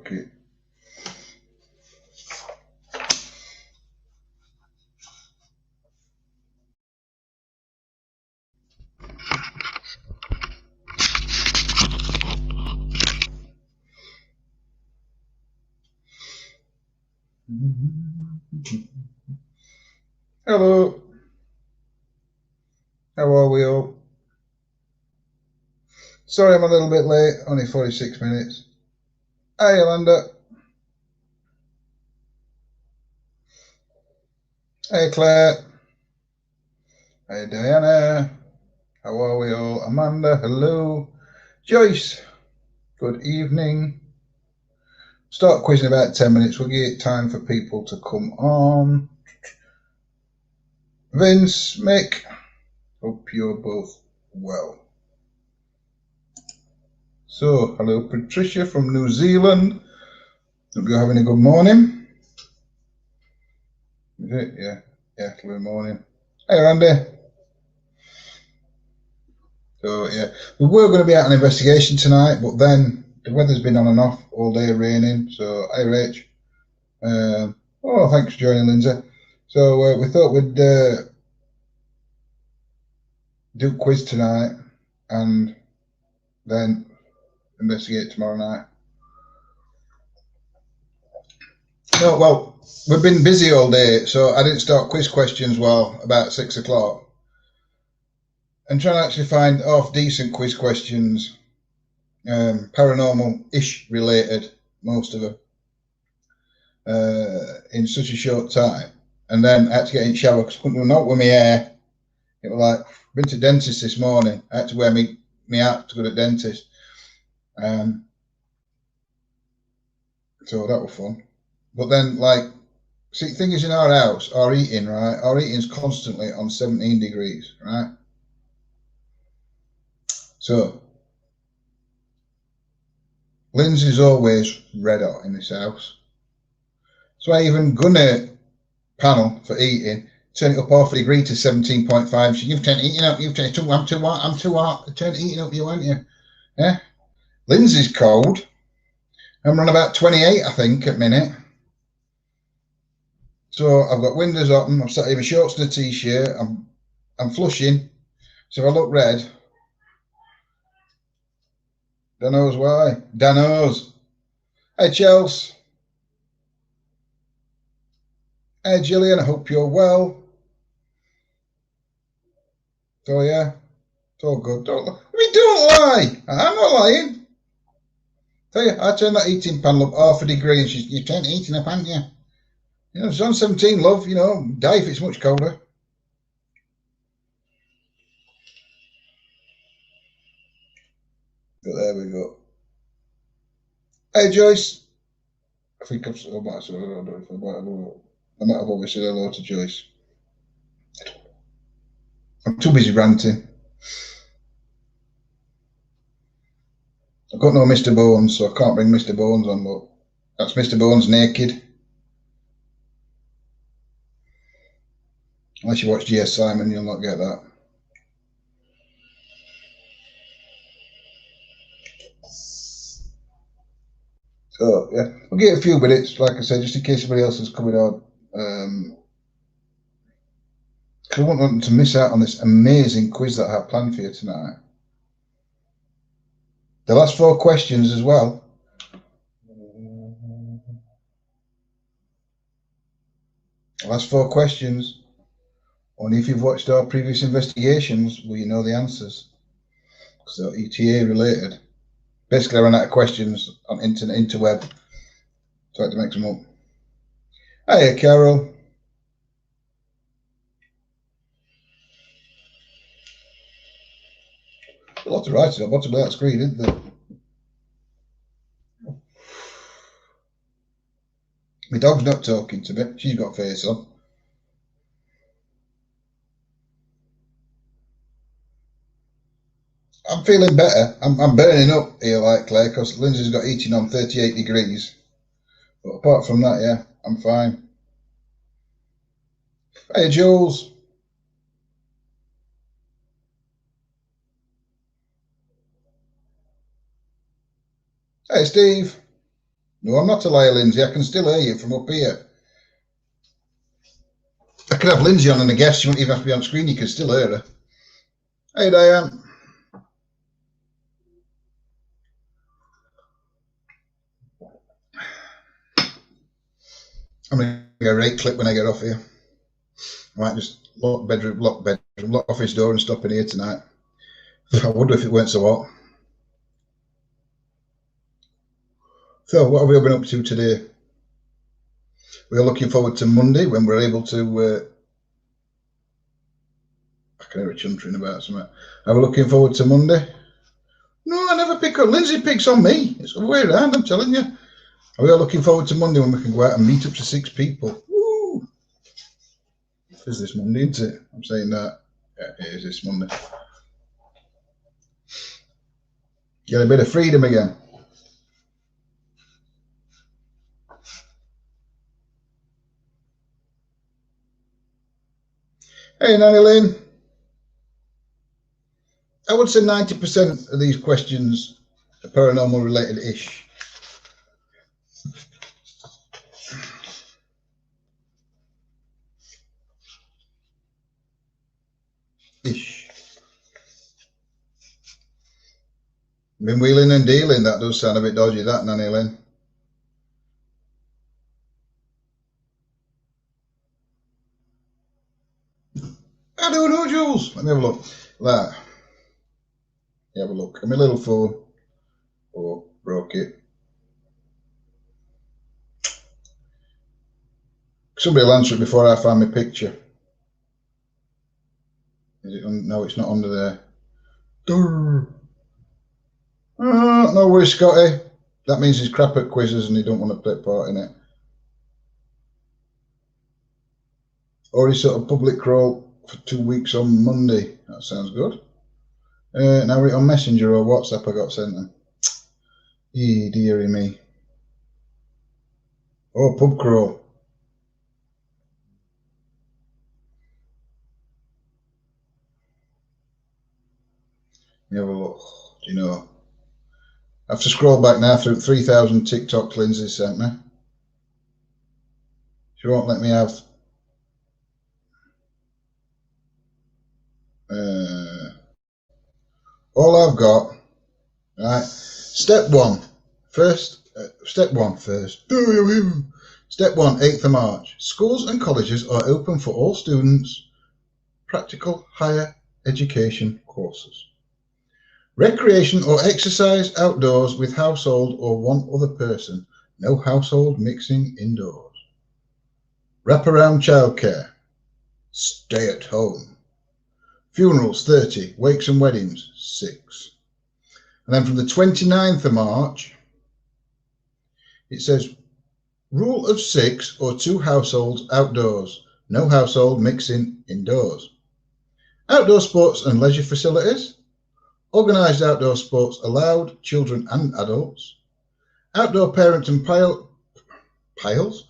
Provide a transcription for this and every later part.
Okay. Hello. How are we all? Sorry I'm a little bit late, only 46 minutes. Hi, Yolanda. Hey, Claire. Hey, Diana. How are we all? Amanda, hello. Joyce, good evening. Start quizzing about 10 minutes. We'll give it time for people to come on. Vince, Mick, hope you're both well. So, hello, Patricia from New Zealand. Hope you're having a good morning. Is it? Yeah. Yeah, good morning. Hey, Randy. So, yeah, we were going to be out on investigation tonight, but then the weather's been on and off all day, raining. So, hey, Rach. Oh, thanks for joining, Lindsay. So, we thought we'd do quiz tonight and then investigate tomorrow night. No, well, we've been busy all day, so I didn't start quiz questions about 6 o'clock. And trying to actually find decent quiz questions, paranormal-ish related, most of them, in such a short time. And then I had to get in the shower because I couldn't do with my hair. It was like, I've been to dentist this morning. I had to wear me hat to go to the dentist. So that was fun. But then, see, the thing is in our house, our eating's constantly on 17 degrees, right? So, Lindsay's always red hot in this house. So I even gun a panel for eating, turn it up half a degree to 17.5. So you've turned eating up, I'm too hot, turn eating up you, aren't you? Yeah? Lindsay's cold. I'm on about 28, I think, at minute. So I've got windows open, I'm sat in my shorts and a t-shirt, I'm flushing. So if I look red, Dan knows why. Dan knows. Hey, Chelsea. Hey, Gillian, I hope you're well. So, yeah, it's all good. Don't lie. I'm not lying. Tell you, I turned that eating panel up half a degree and you turned eating up, haven't you? You know, it's on 17, love, you know, die if it's much colder. But there we go. Hey, Joyce. I think I might have always said hello to Joyce. I'm too busy ranting. I've got no Mr. Bones, so I can't bring Mr. Bones on, but that's Mr. Bones naked. Unless you watch G.S. Simon, you'll not get that. So, yeah, we'll get a few minutes, like I said, just in case somebody else is coming on. Because I want them to miss out on this amazing quiz that I have planned for you tonight. The last 4 questions as well. The last 4 questions. Only if you've watched our previous investigations will you know the answers. Because they're ETA related. Basically, I ran out of questions on interweb. So I had to make some up. Hiya, Carol. A lot of writing on the bottom of that screen, isn't there? My dog's not talking to me. She's got face on. I'm feeling better. I'm burning up here, like Claire, because Lindsay's got eating on 38 degrees. But apart from that, yeah, I'm fine. Hey, Jules. Hey, Steve. No, I'm not a liar, Lindsay. I can still hear you from up here. I could have Lindsay on and a guest. She wouldn't even have to be on screen. You can still hear her. Hey, Diane. I'm going to get a rate clip when I get off here. I might just lock office door and stop in here tonight. I wonder if it weren't so hot. So, what have we been up to today? We're looking forward to Monday when we're able to. I can hear a chuntering about something. Are we looking forward to Monday? No, I never pick on. Lindsay picks on me. It's the other way around, I'm telling you. We are looking forward to Monday when we can go out and meet up to 6 people. Woo! Is this Monday, isn't it? I'm saying that. Yeah, it is this Monday. Get a bit of freedom again. Hey, Nanny Lynn. I would say 90% of these questions are paranormal related-ish. Been wheeling and dealing. That does sound a bit dodgy, that, Nanny Lynn. I don't know, Jules. Let me have a look. That. Have a look. My little phone. Oh, broke it. Somebody will answer it before I find my picture. Is it no, it's not under there. No worries, Scotty. That means he's crap at quizzes and he don't want to take part in it. Or he's sort of public crawl for 2 weeks on Monday. That sounds good. Now we're on Messenger or WhatsApp I got sent them. Dearie me. Oh, pub crawl. Let me have a look. Do you know? I have to scroll back now through 3,000 TikToks Lindsay sent me. She won't let me have. All I've got, right? Step one, first. Step 1, 8th of March. Schools and colleges are open for all students. Practical higher education courses. Recreation or exercise outdoors with household or one other person. No household mixing indoors. Wraparound childcare. Stay at home. Funerals 30. Wakes and weddings 6. And then from the 29th of March, it says rule of 6 or 2 households outdoors. No household mixing indoors. Outdoor sports and leisure facilities. Organised outdoor sports allowed, children and adults. Outdoor parent and piles.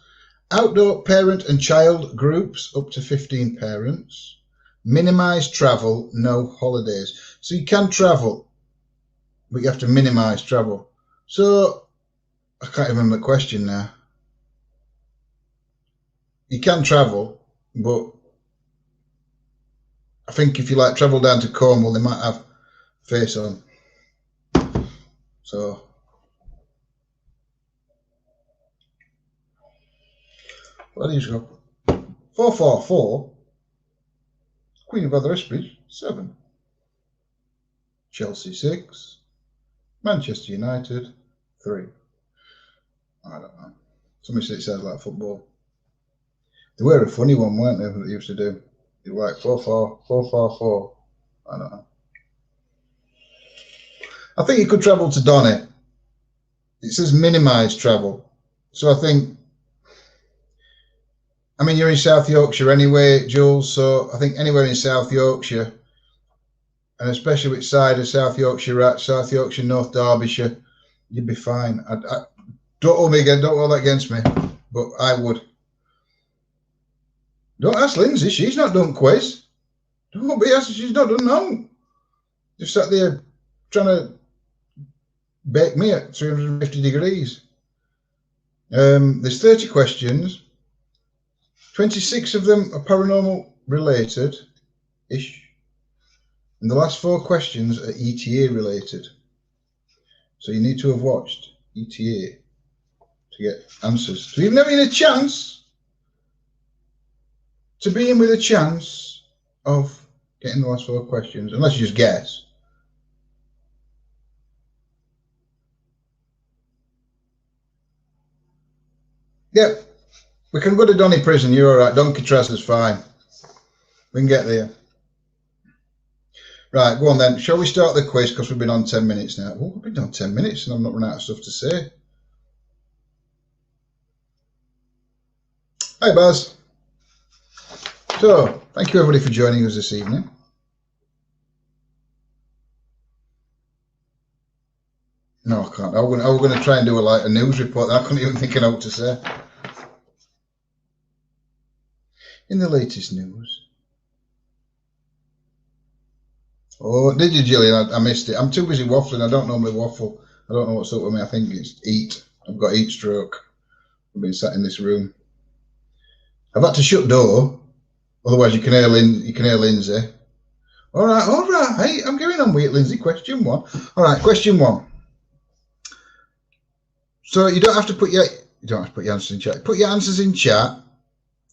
Outdoor parent and child groups up to 15 parents. Minimise travel, no holidays. So you can travel, but you have to minimise travel. So I can't remember the question now. You can travel, but I think if you like travel down to Cornwall, they might have face on. So what do you go? 444. Queen of Other Esprits 7. Chelsea 6. Manchester United 3. I don't know. Somebody said it sounds like football. They were a funny one, weren't they? That they used to do. They were like 4-4-4-4-4. I don't know. I think you could travel to Donny. It says minimise travel. So I think, I mean, you're in South Yorkshire anyway, Jules, so I think anywhere in South Yorkshire, and especially which side of South Yorkshire at, South Yorkshire, North Derbyshire, you'd be fine. Don't hold me again, don't hold that against me, but I would. Don't ask Lindsay, she's not done quiz. Don't be asking, she's not done none. Just sat there trying to bake me at 350 degrees. There's 30 questions. 26 of them are paranormal related-ish. And the last 4 questions are ETA related. So you need to have watched ETA to get answers. So you've never had a chance to be in with a chance of getting the last 4 questions, unless you just guess. Yep, we can go to Donny Prison. You're all right. Donkey Trass is fine. We can get there. Right, go on then. Shall we start the quiz? Because we've been on 10 minutes now. Oh, we've been on 10 minutes and I've not run out of stuff to say. Hi, Baz. So, thank you everybody for joining us this evening. No, I can't. I was going to try and do a news report. I couldn't even think of what to say. In the latest news. Oh, did you, Gillian? I missed it. I'm too busy waffling. I don't normally waffle. I don't know what's up with me. I think it's eat. I've got heat stroke. I've been sat in this room. I've had to shut door. Otherwise, you can hear Lindsay. All right. Hey, I'm going on with it, Lindsay. Question 1. All right, question 1. So you don't have to put your answers in chat. Put your answers in chat.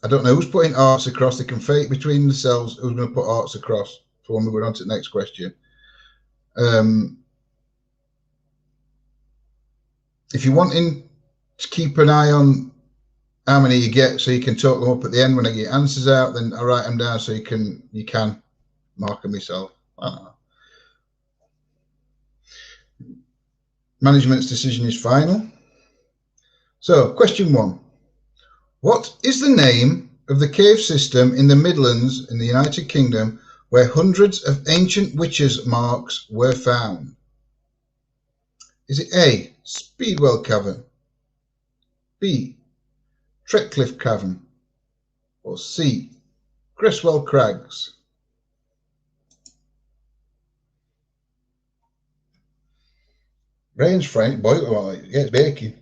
I don't know who's putting arts across. They can fake between themselves who's going to put arts across. For when we go on to the next question. If you're wanting to keep an eye on how many you get, so you can talk them up at the end when I get answers out, then I write them down so you can mark them yourself. I don't know. Management's decision is final. So, question 1. What is the name of the cave system in the Midlands in the United Kingdom where hundreds of ancient witches' marks were found? Is it A, Speedwell Cavern, B, Tretcliffe Cavern, or C, Cresswell Crags? Rain's Frank, boil it, yeah, it's baking.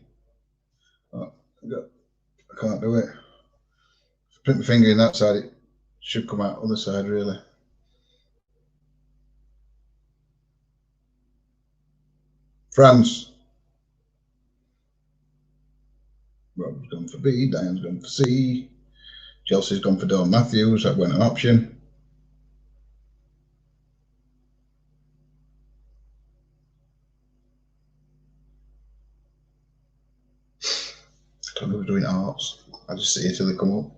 Oh, I can't do it. If I put my finger in that side, it should come out other side, really. France. Rob's gone for B, Diane's gone for C, Chelsea's gone for Dawn Matthews, that went an option. I don't know who's doing arts. I just see it till they come up.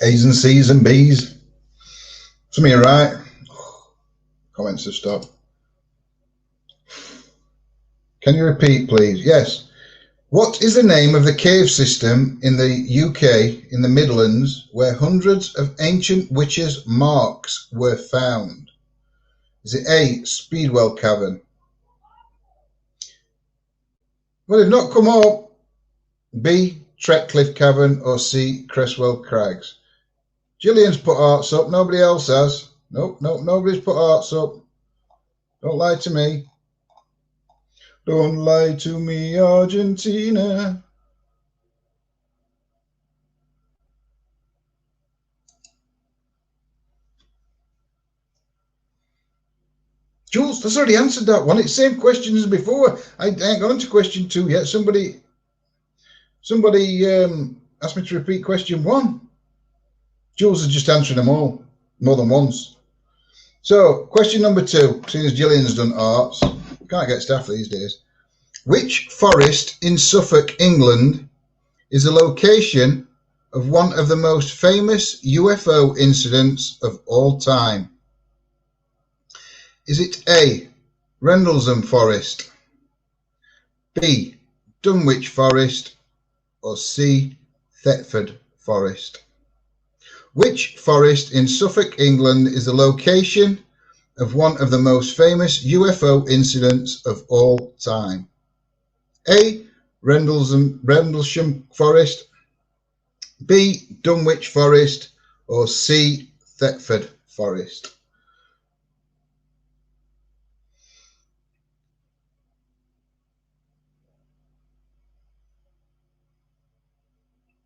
A's and C's and B's. Some of you are right. Comments have stopped. Can you repeat, please? Yes. What is the name of the cave system in the UK, in the Midlands, where hundreds of ancient witches' marks were found? Is it A, Speedwell Cavern? Well, they've not come up. B, Tretcliffe Cavern, or C, Cresswell Crags? Gillian's put arts up. Nobody else has. Nope, nobody's put arts up. Don't lie to me. Don't lie to me, Argentina. Jules, that's already answered that one. It's the same question as before. I ain't got on to question 2 yet. Somebody asked me to repeat question 1. Jules is just answering them all, more than once. So, question number 2, seeing as Gillian's done arts, can't get staff these days. Which forest in Suffolk, England, is the location of one of the most famous UFO incidents of all time? Is it A, Rendlesham Forest, B, Dunwich Forest, or C, Thetford Forest? Which forest in Suffolk, England is the location of one of the most famous UFO incidents of all time? A, Rendlesham Forest, B, Dunwich Forest, or C, Thetford Forest?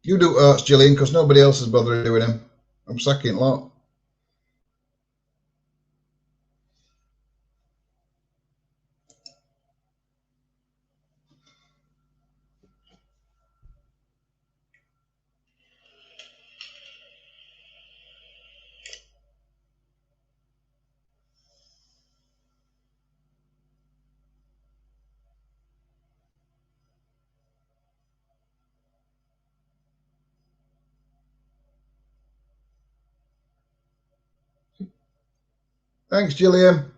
You do arts, Gillian, because nobody else is bothering doing them. I'm sacking a lot. Thanks, Gillian.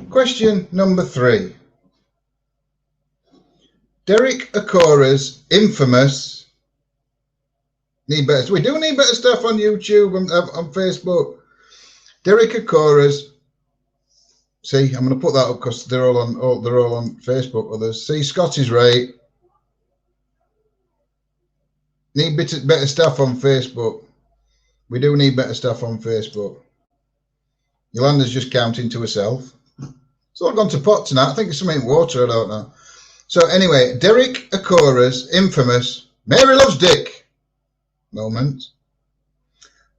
Question number 3. Derek Acora's infamous... We do need better stuff on YouTube and on Facebook. Derek Acora's... See, I'm going to put that up because they're all on Facebook. Others. See, Scott is right. Need better stuff on Facebook. We do need better stuff on Facebook. Yolanda's just counting to herself. It's all gone to pot tonight. I think it's something in water. I don't know. So anyway, Derek Acora's infamous Mary Loves Dick moment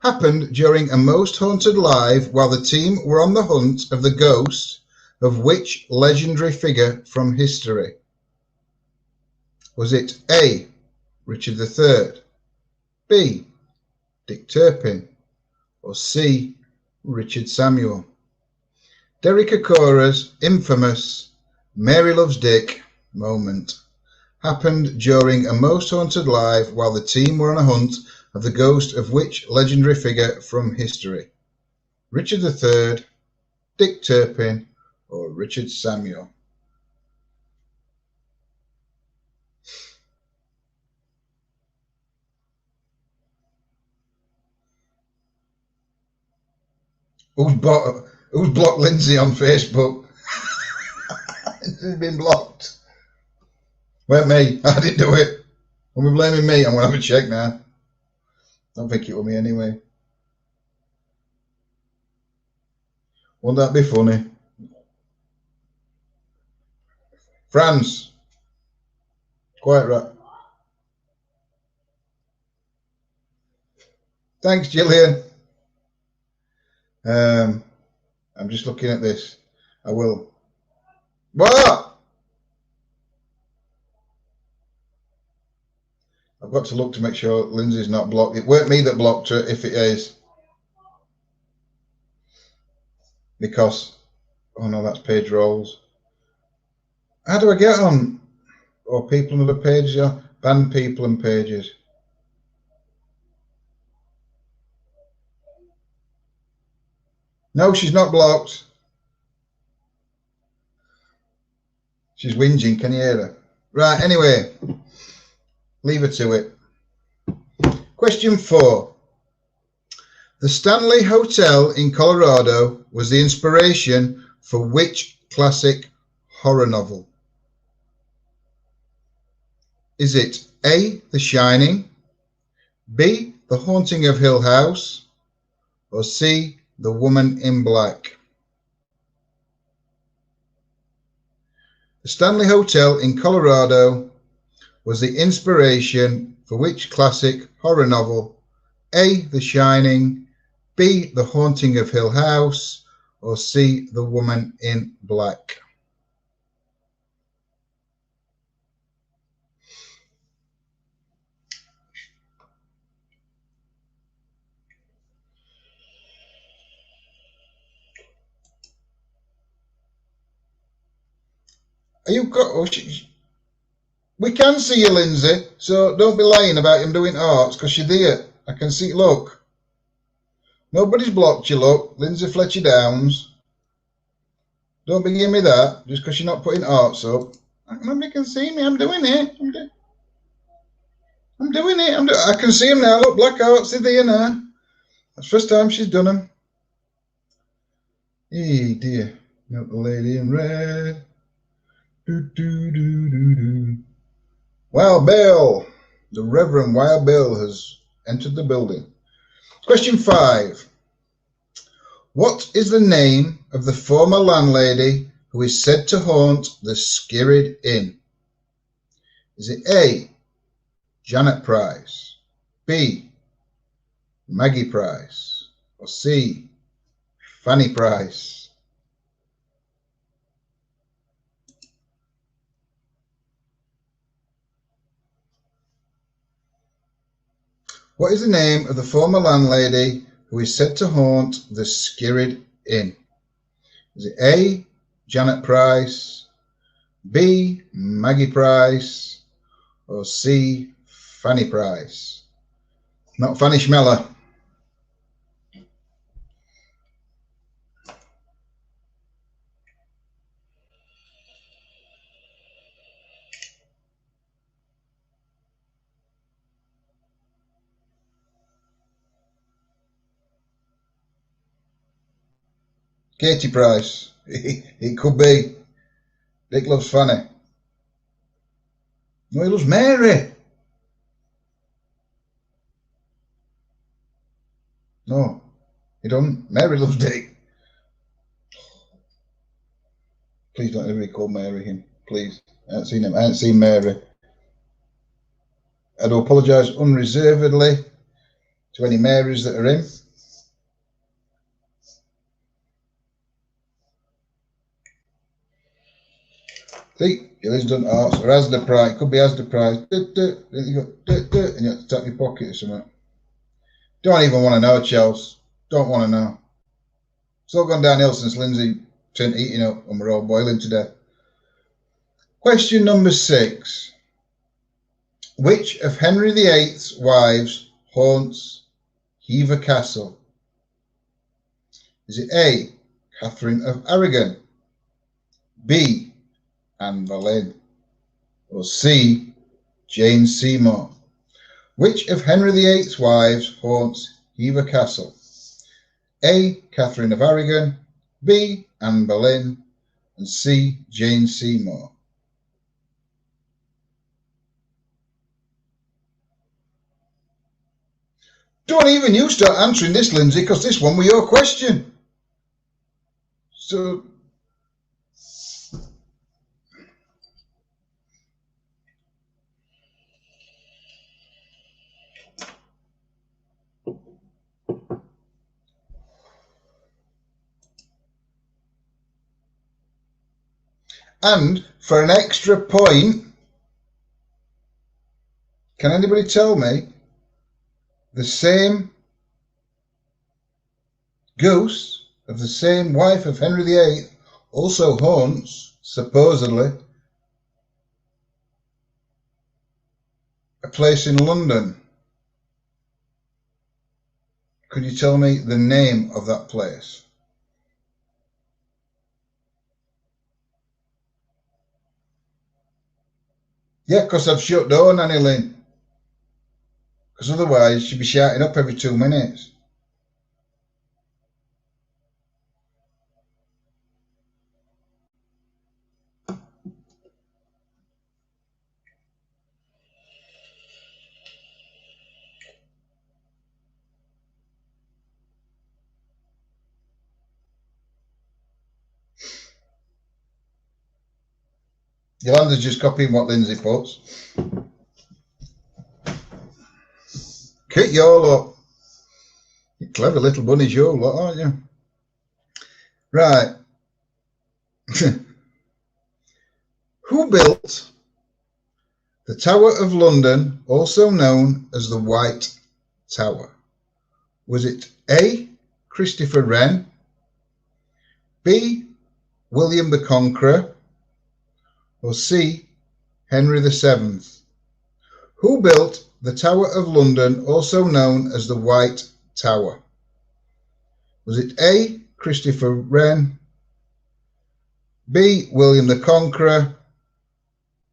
happened during a most haunted live while the team were on the hunt of the ghost of which legendary figure from history? Was it A, Richard III, B, Dick Turpin, or C, Richard Samuel? Derek Acora's infamous Mary Loves Dick moment happened during a most haunted live while the team were on a hunt of the ghost of which legendary figure from history? Richard III, Dick Turpin, or Richard Samuel? Who's blocked Lindsay on Facebook? It's been blocked. Weren't me. I didn't do it. When we're blaming me, I'm going to have a check now. Don't think it was me anyway. Won't that be funny? France. Quite right. Thanks, Gillian. I'm just looking at this. I will. What? I've got to look to make sure Lindsay's not blocked. It weren't me that blocked her, if it is. Because, oh no, that's page rolls. How do I get on? Or people and other pages? Yeah. Ban people and pages. No, she's not blocked. She's whinging. Can you hear her? Right, anyway. Leave her to it. Question 4. The Stanley Hotel in Colorado was the inspiration for which classic horror novel? Is it A, The Shining, B, The Haunting of Hill House, or C, The Woman in Black? The Stanley Hotel in Colorado was the inspiration for which classic horror novel? A, The Shining, B, The Haunting of Hill House, or C, The Woman in Black? Are you we can see you, Lindsay, so don't be lying about him doing arts, because you're there. I can see, look. Nobody's blocked you, look. Lindsay Fletcher Downs. Don't be giving me that, just because you're not putting arts up. Nobody can see me, I'm doing it. I'm doing it. I can see him now, look, black arts, they're there now. That's the first time she's done them. Hey, dear. Not the lady in red. Wild Bill, the Reverend Wild Bill has entered the building. Question 5. What is the name of the former landlady who is said to haunt the Skidded Inn? Is it A, Janet Price, B, Maggie Price, or C, Fanny Price? What is the name of the former landlady who is said to haunt the Skidded Inn? Is it A, Janet Price, B, Maggie Price, or C, Fanny Price? Not Fanny Schmeller. Katie Price. It could be. Dick loves Fanny. No, he loves Mary. No, he don't. Mary loves Dick. Please don't ever call Mary him. Please. I haven't seen him. I haven't seen Mary. I do apologise unreservedly to any Marys that are in. See, Elizabeth Arts or Asda Price. It could be Asda Price. And you have to tap your pocket or something. Don't even want to know, Chelsea. Don't want to know. It's all gone downhill since Lindsay turned eating up and we're all boiling to death. Question number 6. Which of Henry VIII's wives haunts Hever Castle? Is it A, Catherine of Aragon, B, Anne Boleyn, or C, Jane Seymour? Which of Henry VIII's wives haunts Hever Castle? A, Catherine of Aragon, B, Anne Boleyn, and C, Jane Seymour. Don't even you start answering this, Lindsay, because this one was your question. So, and for an extra point, can anybody tell me the same ghost of the same wife of Henry VIII also haunts, supposedly, a place in London? Could you tell me the name of that place? Yeah, because I've shut down, Annie Lynn. Because otherwise she'd be shouting up every 2 minutes. Yolanda's just copying what Lindsay puts. Kit your lot. You clever little bunnies, your lot, aren't you? Right. Who built the Tower of London, also known as the White Tower? Was it A, Christopher Wren, B, William the Conqueror, or C, Henry VII? Who built the Tower of London, also known as the White Tower? Was it A, Christopher Wren, B, William the Conqueror,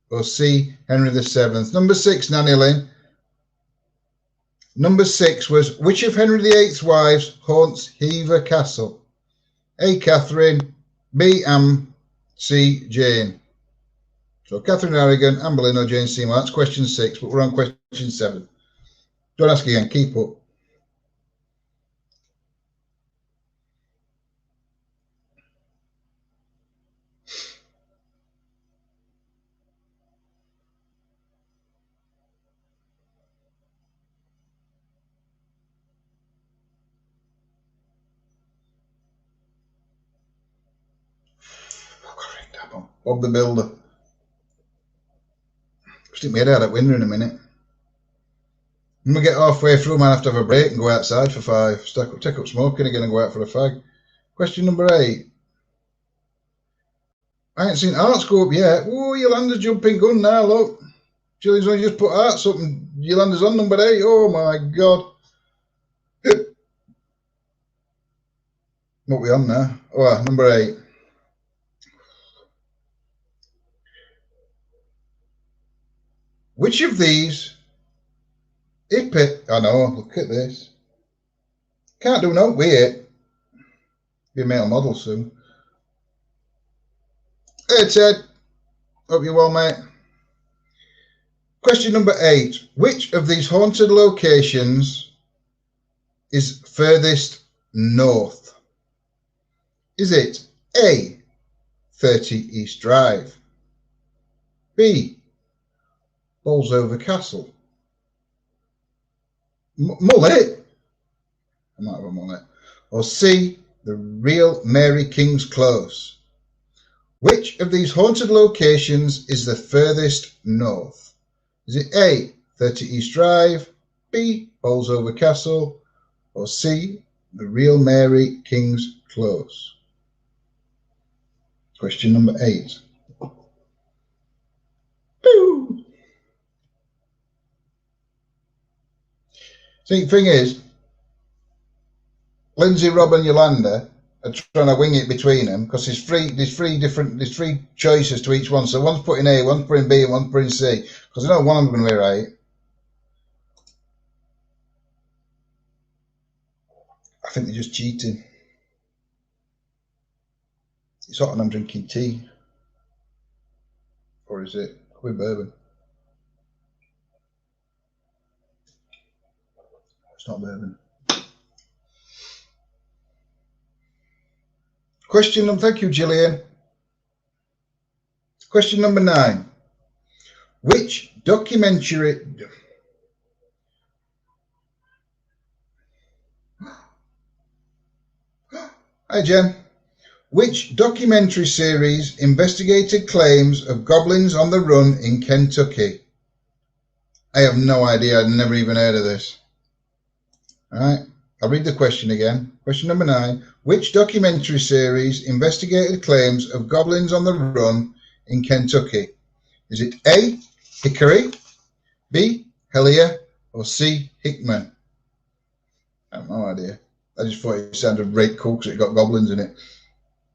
or C, Henry VII? Number 6, Nanny Lynn. Number 6 was, which of Henry VIII's wives haunts Hever Castle? A, Catherine, B, Anne, C, Jane. So Catherine Aragon, Anne Boleyn, or Jane Seymour. That's question 6, but we're on question 7. Don't ask again, keep up. Come on. Bob the Builder. Stick my head out that window in a minute. When we get halfway through, I might have to have a break and go outside for 5. Take up smoking again and go out for a fag. Question number 8. I ain't seen Arts go up yet. Oh, Yolanda's jumping gun now, look. Gillian's only just put Arts up and Yolanda's on number 8. Oh my God. What are we on now? Oh, number 8. Which of these I know, look at this. Can't do no with it. Be a male model soon. Hey Ted. Hope you're well, mate. Question number 8. Which of these haunted locations is furthest north? Is it A, 30 East Drive, B, Bolsover Castle, Mullet, I might have a mullet, or C, the real Mary King's Close? Which of these haunted locations is the furthest north? Is it A, 30 East Drive, B, Bolsover Castle, or C, the real Mary King's Close? Question number 8. Boo! See, the thing is, Lindsay, Rob, and Yolanda are trying to wing it between them because there's three choices to each one. So one's putting A, one's putting B, and one's putting C. Because I know one of them going to be right. I think they're just cheating. It's hot and I'm drinking tea. Or is it? Could be bourbon. It's not bourbon. Thank you, Gillian. Question number 9. Which documentary... Hi, Jen. Which documentary series investigated claims of goblins on the run in Kentucky? I have no idea. I've never even heard of this. All right. I'll read the question again. Question number 9. Which documentary series investigated claims of goblins on the run in Kentucky? Is it A, Hickory, B, Hellier, or C, Hickman? I have no idea. I just thought it sounded great cool because it got goblins in it.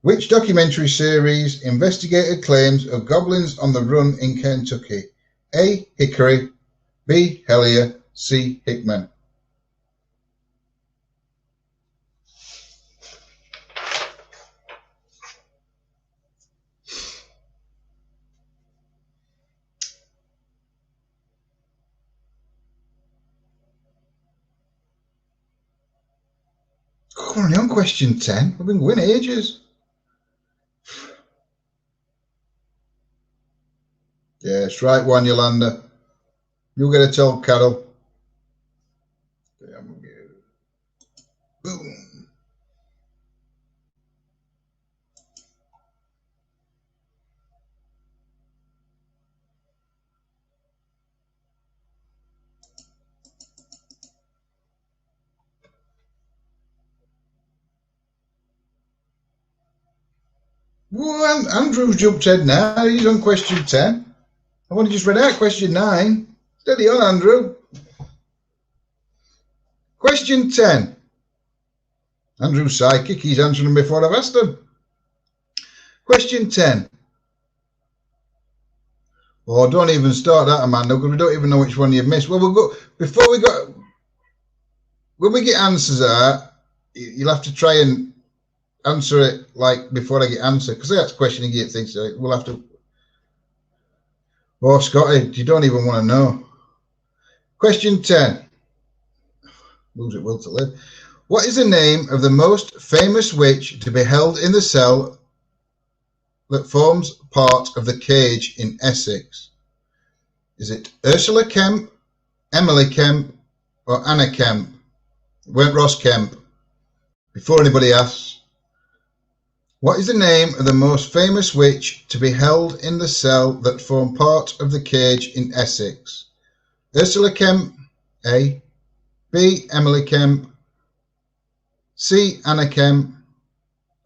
Which documentary series investigated claims of goblins on the run in Kentucky? A, Hickory, B, Hellier, C, Hickman. We're only on question 10. We've been going ages. Yes, right one, Yolanda. You'll get a tell, Carol. Boom. Well, Andrew's jumped ahead now. He's on question 10. I've only just read out question 9. Steady on, Andrew. Question 10. Andrew's psychic. He's answering them before I've asked them. Question 10. Oh, don't even start that, Amanda, because we don't even know which one you've missed. Well, we'll go before we go. When we get answers out, you'll have to try and answer it like before I get answered, because that's questioning you things. So we'll have to. Oh, Scotty, you don't even want to know. Question 10. Lose it will to live. What is the name of the most famous witch to be held in the cell that forms part of the cage in Essex? Is it Ursula Kemp, Emily Kemp, or Anna Kemp? It weren't Ross Kemp. Before anybody asks. What is the name of the most famous witch to be held in the cell that formed part of the cage in Essex? Ursula Kemp, A. B. Emily Kemp, C. Anna Kemp,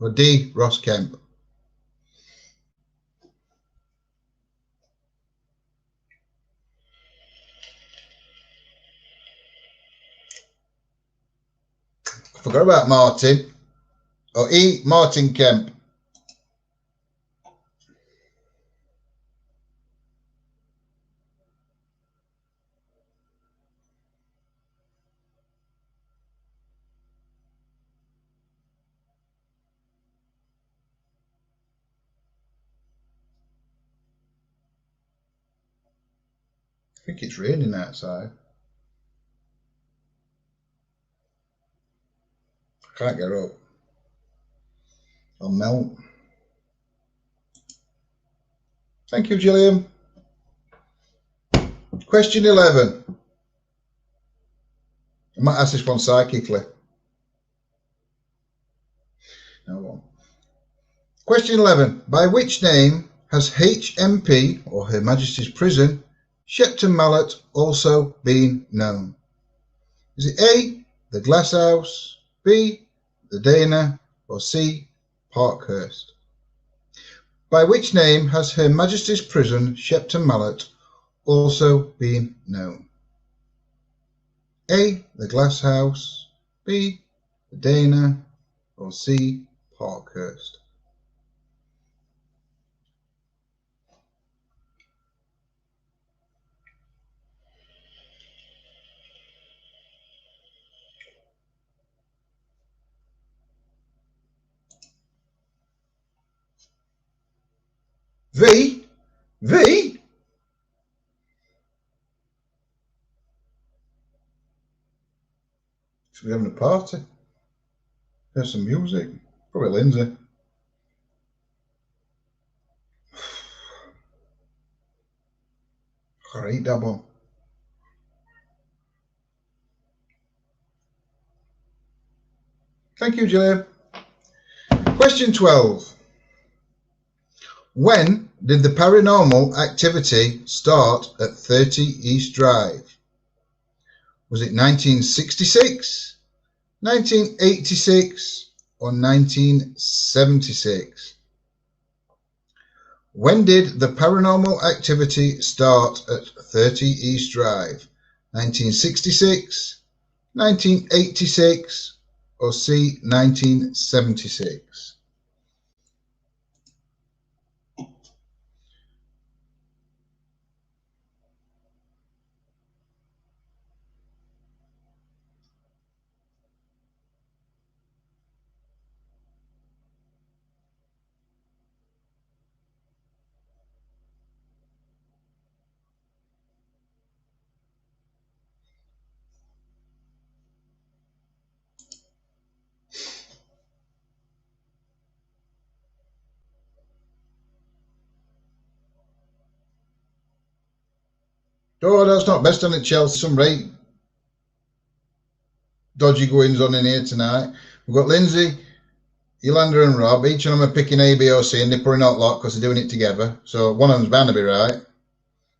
or D. Ross Kemp? Forgot about Martin. Or E. Martin Kemp. I think it's raining outside. I can't get up. I'll melt. Thank you, Gillian. Question 11. I might ask this one psychically. No one. Question 11. By which name has HMP, or Her Majesty's Prison, Shepton Mallet also been known? Is it A. the Glass House, B. the Dana, or C. Parkhurst? By which name has Her Majesty's Prison, Shepton Mallet, also been known? A. the Glass House, B. the Dana, or C. Parkhurst? V? V? Should be having a party. There's some music. Probably Lindsay. Gotta eat that one. Thank you, Julia. Question 12. When did the paranormal activity start at 30 East Drive? Was it 1966, 1986, or 1976? When did the paranormal activity start at 30 East Drive? 1966, 1986, or C. 1976? Oh, that's not best on at Chelsea. Some right dodgy goings on in here tonight. We've got Lindsay, Yolanda and Rob. Each of them are picking A, B or C and they're putting out lock because they're doing it together. So one of them's bound to be right.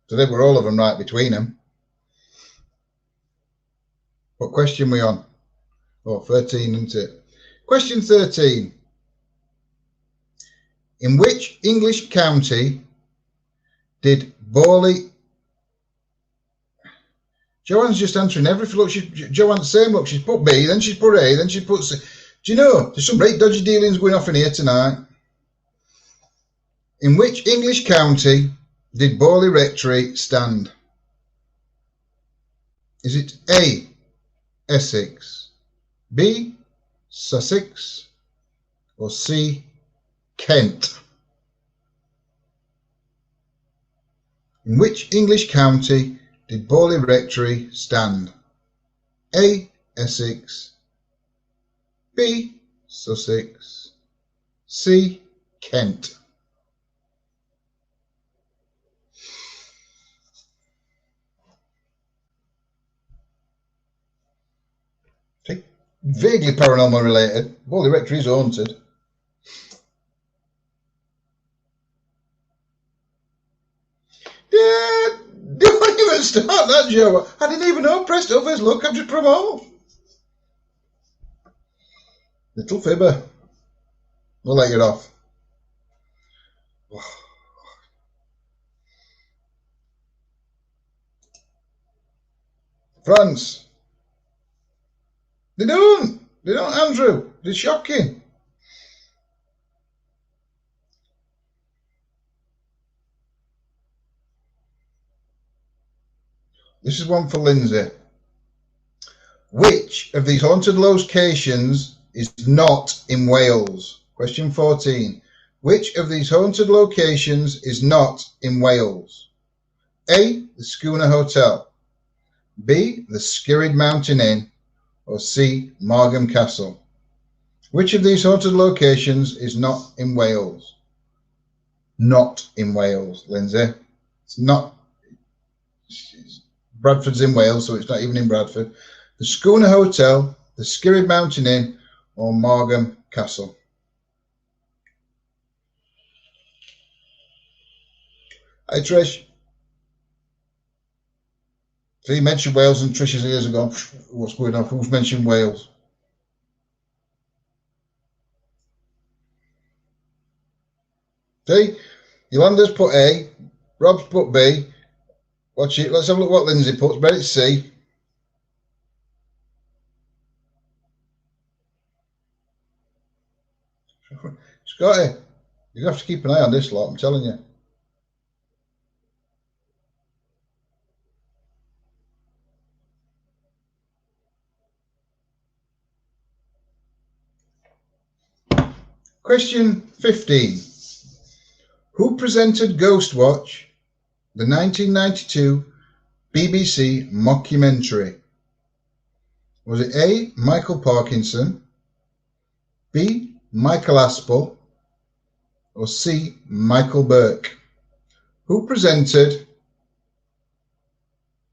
So they were all of them right between them. What question are we on? Oh, 13, isn't it? Question 13. In which English county did Borley... Joanne's just answering everything. Look, Joanne's same. Look, she's put B, then she's put A, then she put C. Do you know, there's some great dodgy dealings going off in here tonight. In which English county did Borley Rectory stand? Is it A, Essex, B, Sussex, or C, Kent? In which English county did Borley Rectory stand? A, Essex, B, Sussex, C, Kent. Vaguely paranormal related. Borley Rectory is haunted. even start that, Joe. I didn't even know Presto first look. I've just promote. Little fibber. We'll let you off. France. They don't. They don't, Andrew. They're shocking. This is one for Lindsay. Which of these haunted locations is not in Wales? Question 14. Which of these haunted locations is not in Wales? A. The Schooner Hotel. B. The Skidded Mountain Inn. Or C. Margam Castle. Which of these haunted locations is not in Wales? Not in Wales, Lindsay. It's not. Bradford's in Wales, so it's not even in Bradford. The Schooner Hotel, the Skidded Mountain Inn, or Margam Castle. Hi, Trish. So you mentioned Wales and Trish's ears are gone. What's going on? Who's mentioned Wales? See? Yolanda's put A. Rob's put B. Watch it. Let's have a look what Lindsay puts. Bet it's C. Scotty, you have to keep an eye on this lot, I'm telling you. Question 15. Who presented Ghostwatch, the 1992 BBC mockumentary? Was it A. Michael Parkinson, B. Michael Aspel, or C. Michael Burke? Who presented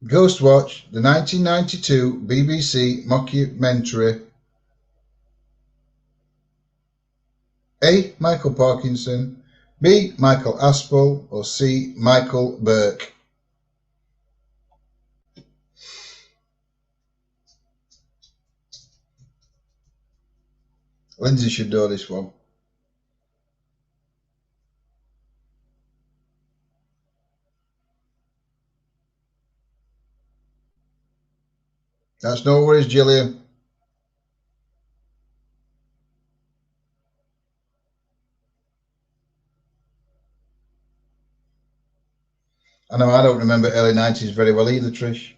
Ghostwatch, the 1992 BBC mockumentary? A. Michael Parkinson, B. Michael Aspel, or C. Michael Burke? Lindsay should know this one. That's no worries, Gillian. I know I don't remember early 90s very well either, Trish.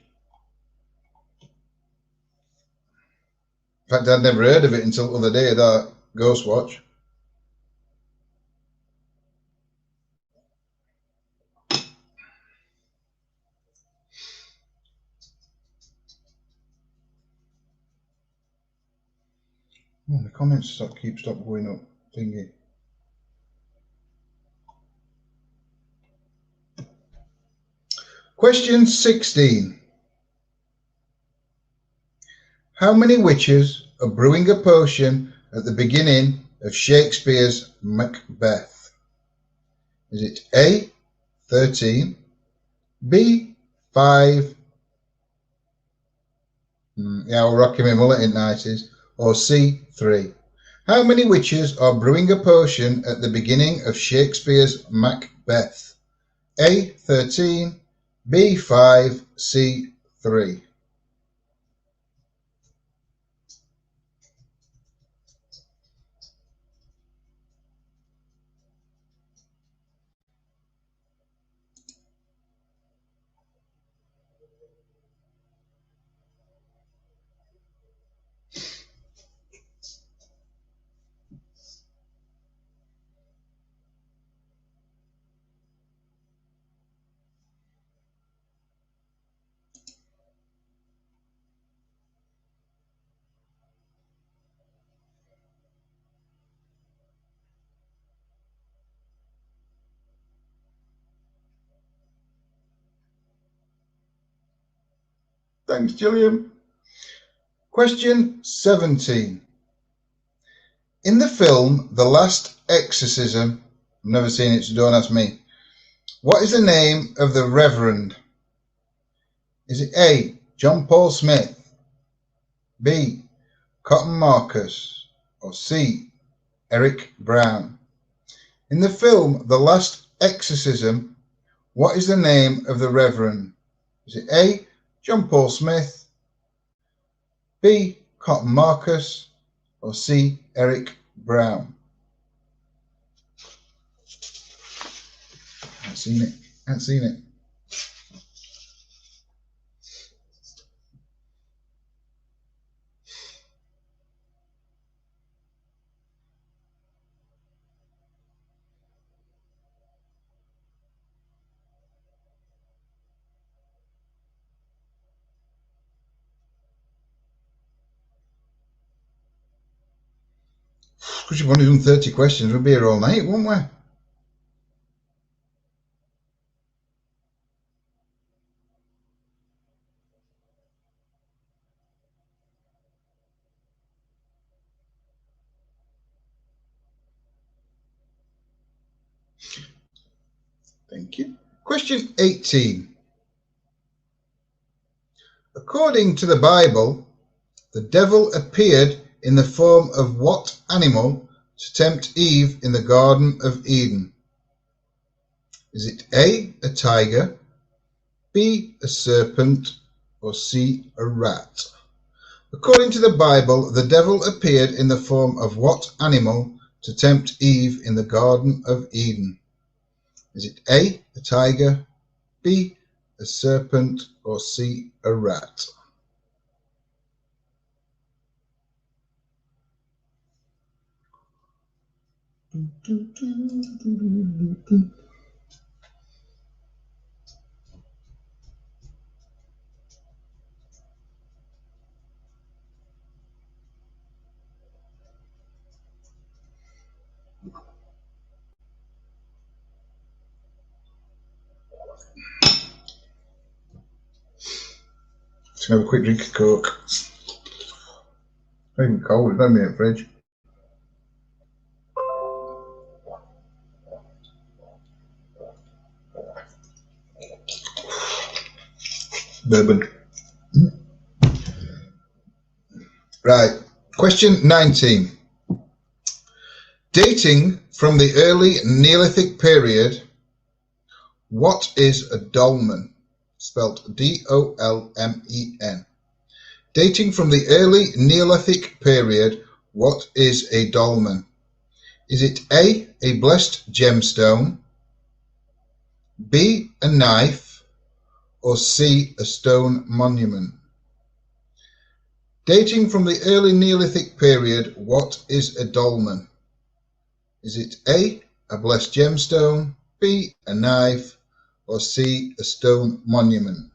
In fact, I'd never heard of it until the other day, that Ghostwatch. Oh, the comments keep going up. Thingy. Question 16. How many witches are brewing a potion at the beginning of Shakespeare's Macbeth? Is it A, 13, B, 5, we're rocking my mullet in 90s, or C, 3? How many witches are brewing a potion at the beginning of Shakespeare's Macbeth? A, 13, B, 5, C, 3. Thanks, Gillian. Question 17. In the film The Last Exorcism, I've never seen it, so don't ask me. What is the name of the Reverend? Is it A, John Paul Smith, B, Cotton Marcus, or C, Eric Brown? In the film The Last Exorcism, what is the name of the Reverend? Is it A, John Paul Smith, B, Cotton Marcus, or C, Eric Brown? I haven't seen it. I haven't seen it. Because you've only done 30 questions, we'll be here all night, won't we? Thank you. Question 18. According to the Bible, the devil appeared in the form of what animal to tempt Eve in the Garden of Eden? Is it A, a tiger, B, a serpent, or C, a rat? According to the Bible, the devil appeared in the form of what animal to tempt Eve in the Garden of Eden? Is it A, a tiger, B, a serpent, or C, a rat? Just have a quick drink of Coke. It's not even cold, it's not in the fridge. Bourbon. Right, question 19. Dating from the early Neolithic period, what is a dolmen? Spelt D-O-L-M-E-N. Dating from the early Neolithic period, what is a dolmen? Is it A, a blessed gemstone, B, a knife, or C, a stone monument? Dating from the early Neolithic period, what is a dolmen? Is it A, a blessed gemstone, B, a knife, or C, a stone monument?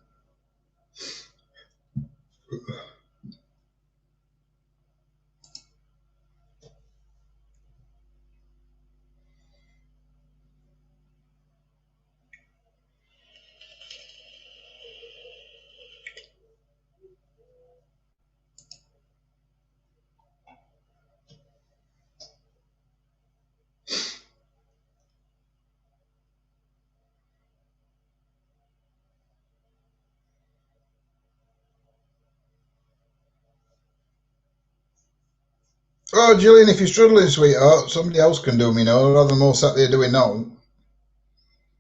Oh, Gillian, if you're struggling, sweetheart, somebody else can do me now, rather than all sat there doing no.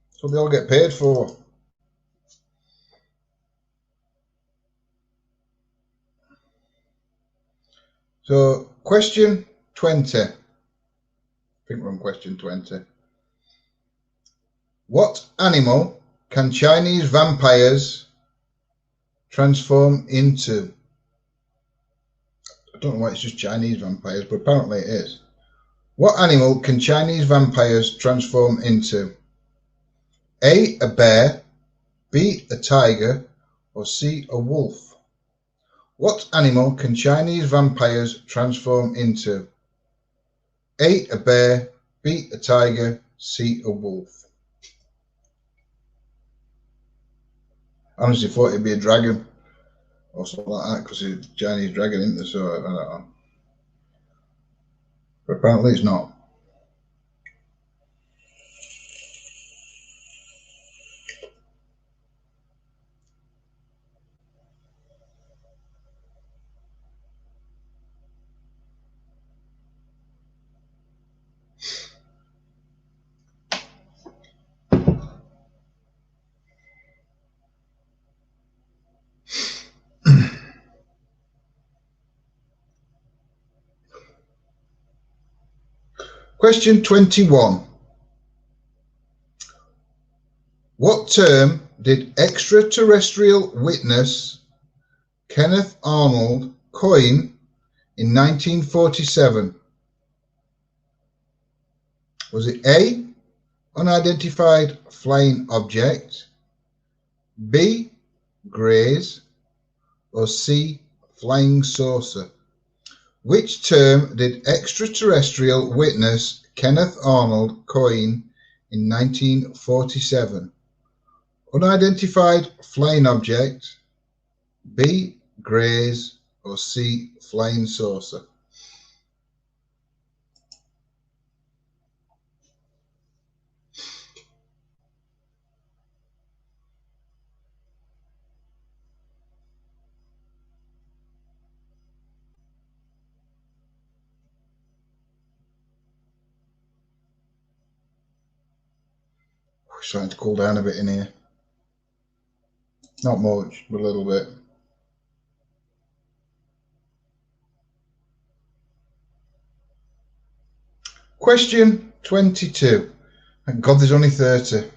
That's what they all get paid for. So, question 20. I think we're on question 20. What animal can Chinese vampires transform into? I don't know why it's just Chinese vampires, but apparently it is. What animal can Chinese vampires transform into? A, a bear, B, a tiger, or C, a wolf? What animal can Chinese vampires transform into? A, a bear, B, a tiger, C, a wolf. I honestly thought it'd be a dragon or something like that, because it's a Chinese dragon, isn't there? So I don't know. But apparently it's not. Question 21. What term did extraterrestrial witness Kenneth Arnold coin in 1947? Was it A, unidentified flying object, B, grays, or C, flying saucer? Which term did extraterrestrial witness Kenneth Arnold coin in 1947? Unidentified flying object, B, grays, or C, flying saucer? We're starting to cool down a bit in here. Not much, but a little bit. Question 22. Thank God there's only 30.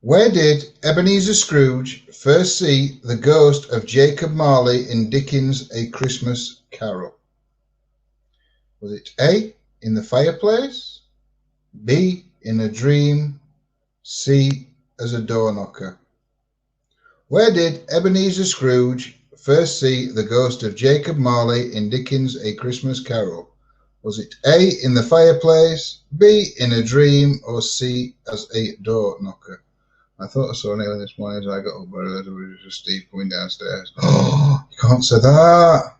Where did Ebenezer Scrooge first see the ghost of Jacob Marley in Dickens' A Christmas Carol? Was it A, in the fireplace, B, in a dream, C, as a door knocker? Where did Ebenezer Scrooge first see the ghost of Jacob Marley in Dickens' A Christmas Carol? Was it A, in the fireplace, B, in a dream, or C, as a door knocker? I thought I saw an alien this morning as I got up, but it was just Steve coming downstairs. Oh, you can't say that.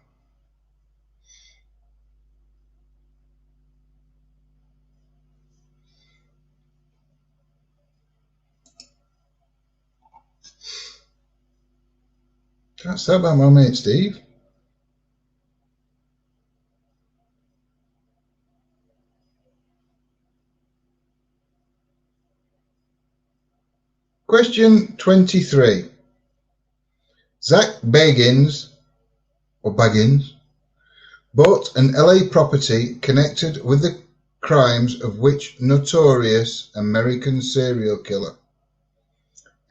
Can't say about my mate Steve. Question 23. Zach Bagans, or Baggins, bought an LA property connected with the crimes of which notorious American serial killer?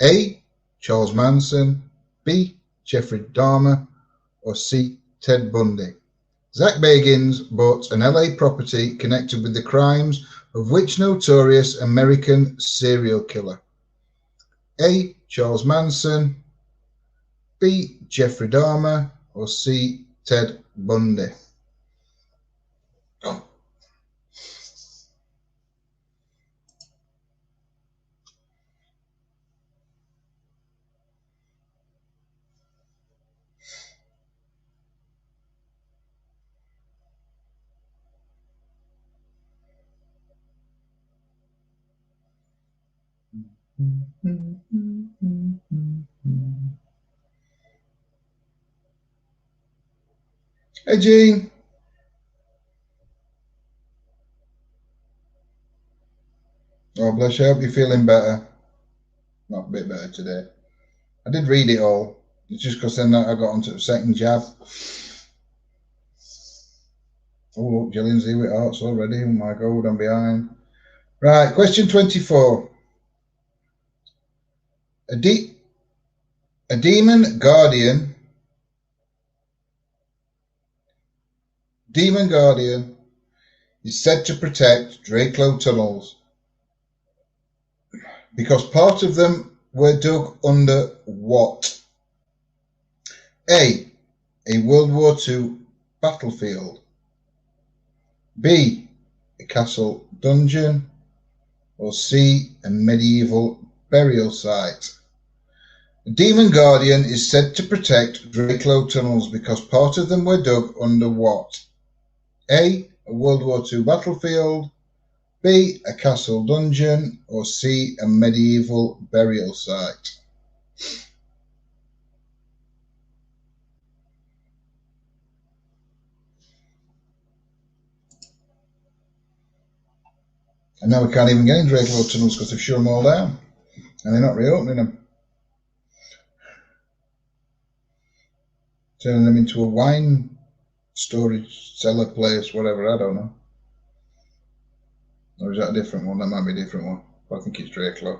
A, Charles Manson, B, Jeffrey Dahmer, or C, Ted Bundy? Zach Bagans bought an LA property connected with the crimes of which notorious American serial killer? A, Charles Manson, B, Jeffrey Dahmer, or C, Ted Bundy? Oh. Hey, Gene. Oh, bless you. I hope you're feeling better. Not a bit better today. I did read it all. It's just because then I got onto the second jab. Oh, look, Gillian's here with hearts already. Oh, my God, I'm behind. Right, question 24. A demon guardian is said to protect Drakelow tunnels because part of them were dug under what? A World War II battlefield, B, a castle dungeon, or C, a medieval burial site? The Demon Guardian is said to protect Drakelow tunnels because part of them were dug under what? A World War II battlefield, B, a castle dungeon, or C, a medieval burial site? And now we can't even get in Drakelow tunnels because they've shut them all down. And they're not reopening them. Turning them into a wine storage cellar place, whatever, I don't know. Or is that a different one? That might be a different one. I think it's Dracula.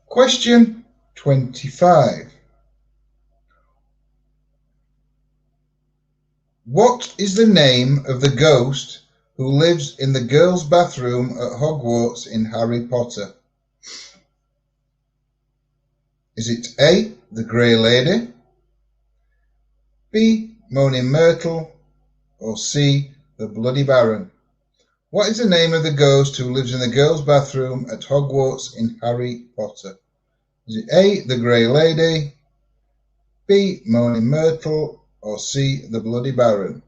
Question 25. What is the name of the ghost who lives in the girls' bathroom at Hogwarts in Harry Potter? Is it A, the Grey Lady, B, Moaning Myrtle, or C, the Bloody Baron? What is the name of the ghost who lives in the girls' bathroom at Hogwarts in Harry Potter? Is it A, the Grey Lady, B, Moaning Myrtle, or C, the Bloody Baron?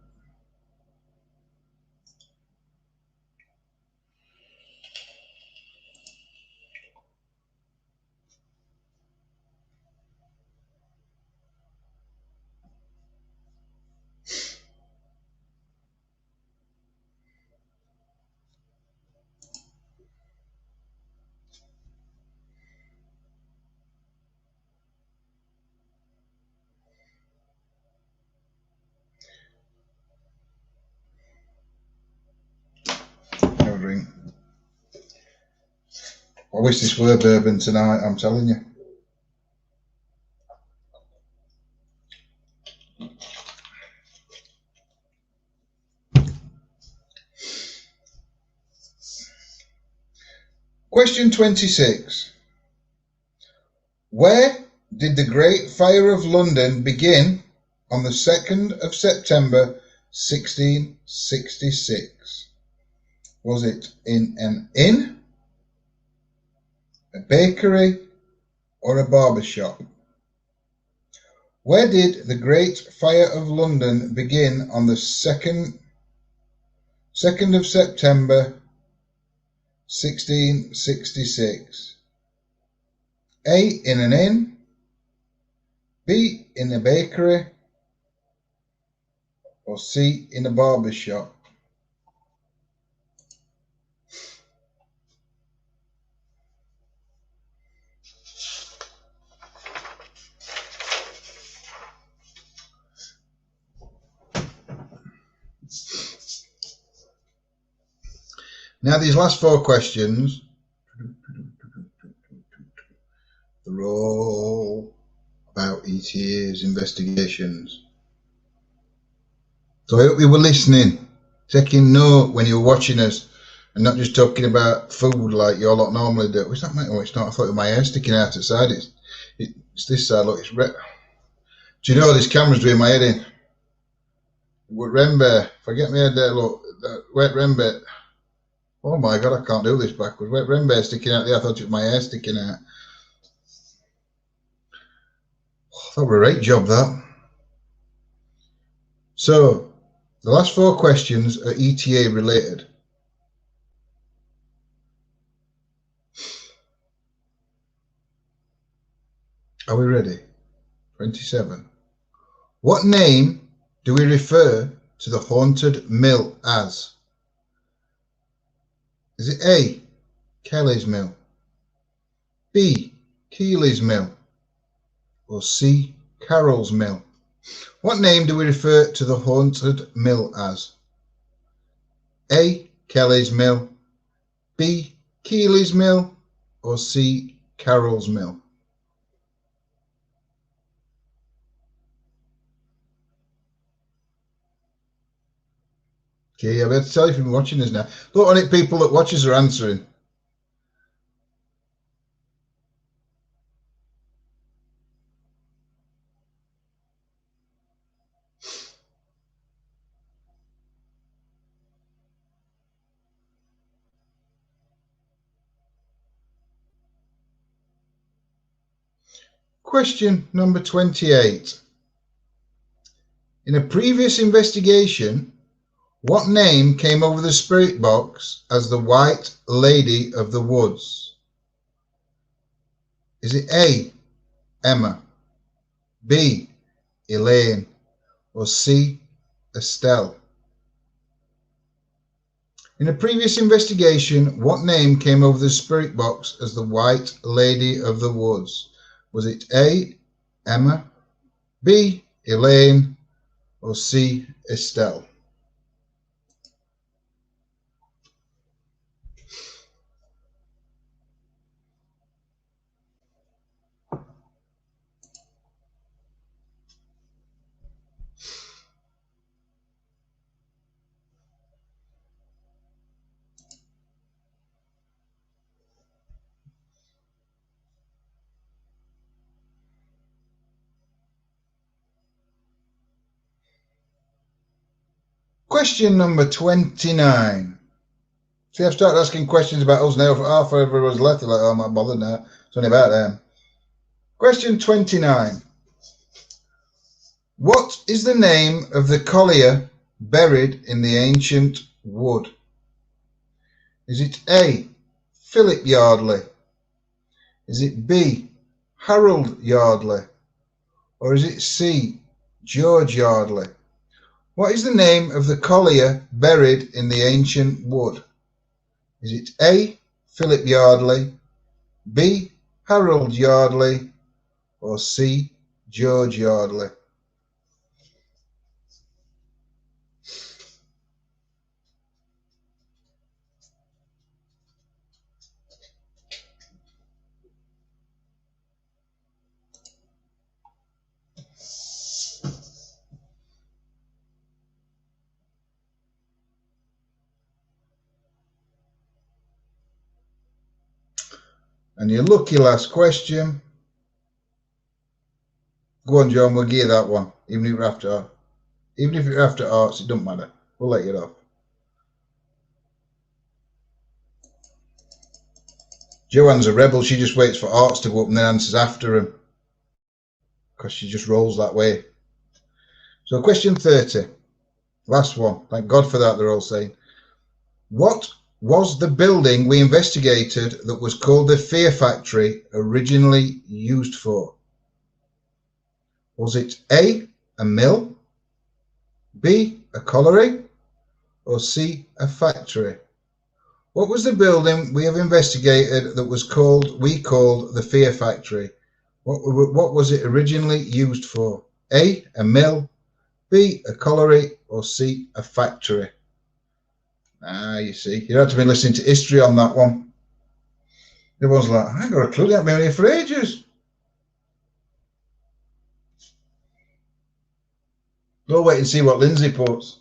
Have a drink. I wish this were bourbon tonight, I'm telling you. Question 26. Where did the Great Fire of London begin on the 2nd of September 1666? Was it in an inn, a bakery, or a barber shop? Where did the Great Fire of London begin on the 2nd of September 1666? A, in an inn, B, in a bakery, or C, in a barber shop? Now these last 4 questions, they're all about ETA's investigations. So I hope you were listening, taking note when you were watching us, and not just talking about food like you all lot normally do. Is that my? Oh, it's not. I thought it was my hair sticking out the side. It's this side. Look, it's red. Do you know this camera's doing my head in? Remember, if I get my head there, look, wet remember. Oh my God, I can't do this backwards. Wet remember sticking out there. I thought it was my hair sticking out. Oh, that was a great job, that. So, the last 4 questions are ETA related. Are we ready? 27. What name do we refer to the haunted mill as? Is it A, Kelly's Mill, B, Keely's Mill, or C, Carol's Mill? What name do we refer to the haunted mill as? A, Kelly's Mill, B, Keely's Mill, or C, Carol's Mill? Okay, I'll be able to tell you if you're watching this now. Look on it, people that watch us are answering. Question number 28. In a previous investigation, what name came over the spirit box as the White Lady of the Woods? Is it A, Emma, B, Elaine, or C, Estelle? In a previous investigation, what name came over the spirit box as the White Lady of the Woods? Was it A, Emma, B, Elaine, or C, Estelle? Question number 29. See, I've started asking questions about us now. Half of everyone's left. Like, oh, I'm not bothered now. It's only about them. Question 29. What is the name of the collier buried in the ancient wood? Is it A, Philip Yardley? Is it B, Harold Yardley? Or is it C, George Yardley? What is the name of the collier buried in the ancient wood? Is it A, Philip Yardley, B, Harold Yardley, or C, George Yardley? And your lucky last question. Go on, John, we'll give you that one. Even if you're after arts, it doesn't matter. We'll let you off. Joanne's a rebel. She just waits for arts to go up and then answers after him. Because she just rolls that way. So question 30. Last one. Thank God for that, they're all saying. What was the building we investigated that was called the Fear Factory originally used for? Was it A, a mill, B, a colliery, or C, a factory? What was the building we have investigated that we called the Fear Factory? What was it originally used for? A, a mill, B, a colliery, or C, a factory? You see, you have to be listening to history on that one. Everyone's like, I ain't got a clue, I've been here for ages. We'll wait and see what Lindsay puts.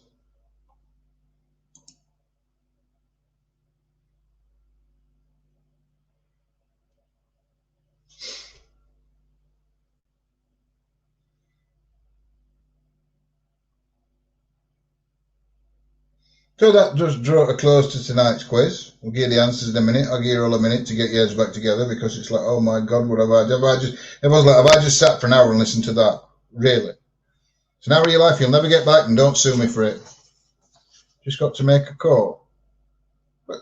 So that does draw a close to tonight's quiz. We'll give you the answers in a minute. I'll give you all a minute to get your heads back together because it's like, oh my God, what have I done? Everyone's like, have I just sat for an hour and listened to that? Really? It's an hour of your life you'll never get back, and don't sue me for it. Just got to make a call. What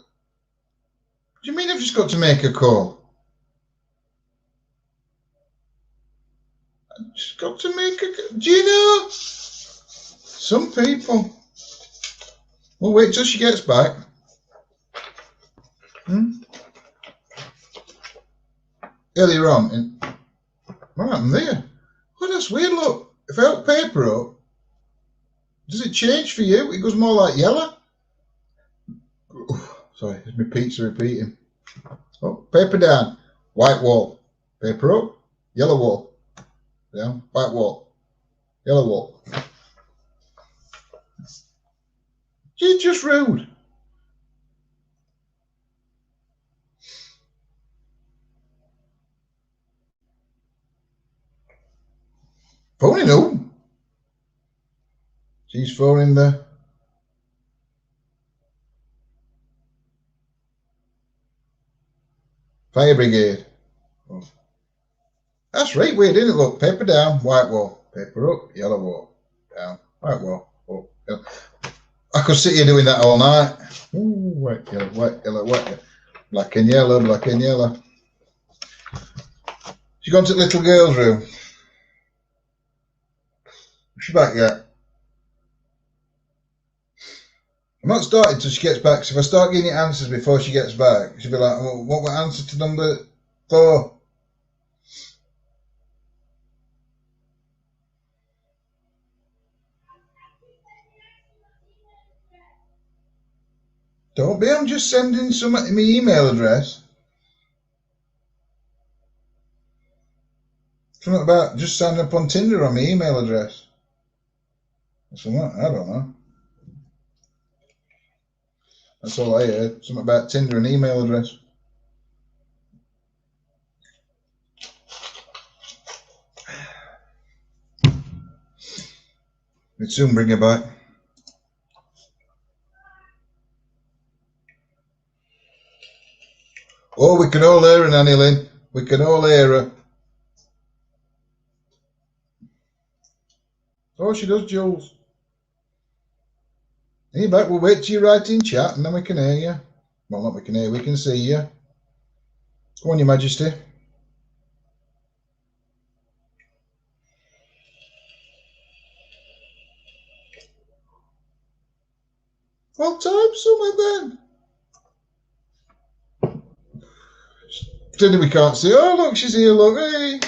do you mean I've just got to make a call? I've just got to make a call. Do you know? Some people. We'll wait till she gets back. Earlier on, what happened there? Oh, that's weird, look. If I help paper up, does it change for you? It goes more like yellow. Sorry, it's my pizza repeating. Oh, paper down, white wall. Paper up, yellow wall. Down, white wall, yellow wall. You're just rude. Phoning who? She's phoning the fire brigade. Oh. That's right, weird, isn't it? Look, paper down, white wall. Paper up, yellow wall. Down, white wall. Up, yellow. I could sit here doing that all night. Ooh, white, yellow, white, yellow, white, yellow. Black and yellow, black and yellow. She's gone to the little girl's room. Is she back yet? I'm not starting till she gets back, so if I start giving you answers before she gets back, she'll be like, what answer to number 4? Don't be, I'm just sending some at my email address. Something about just signing up on Tinder on my email address. Something, I don't know. That's all I heard. Something about Tinder and email address. We'd soon bring you back. Oh, we can all hear her, Nanny Lynn. We can all hear her. Oh, she does, Jules. Are you back? We'll wait till you write in chat and then we can hear you. Well, not we can hear, we can see you. Go on, Your Majesty. Well, type something then. Pretending we can't see. Oh, look, she's here, look. Hey.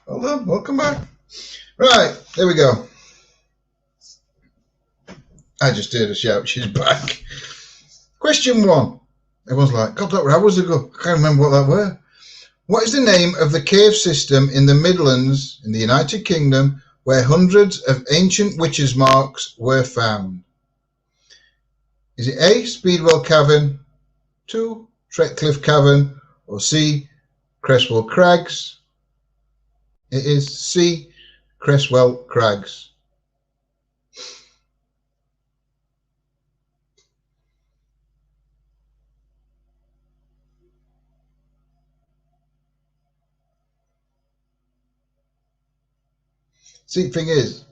Hold on, welcome back. Right, there we go. I just heard a shout, she's back. Question 1. Everyone's like, God, that was hours ago. I can't remember what that were. What is the name of the cave system in the Midlands, in the United Kingdom, where hundreds of ancient witches' marks were found? Is it A, Speedwell Cavern, 2, Tretcliffe Cavern, or C, Cresswell Crags? It is C, Cresswell Crags. See, the thing is,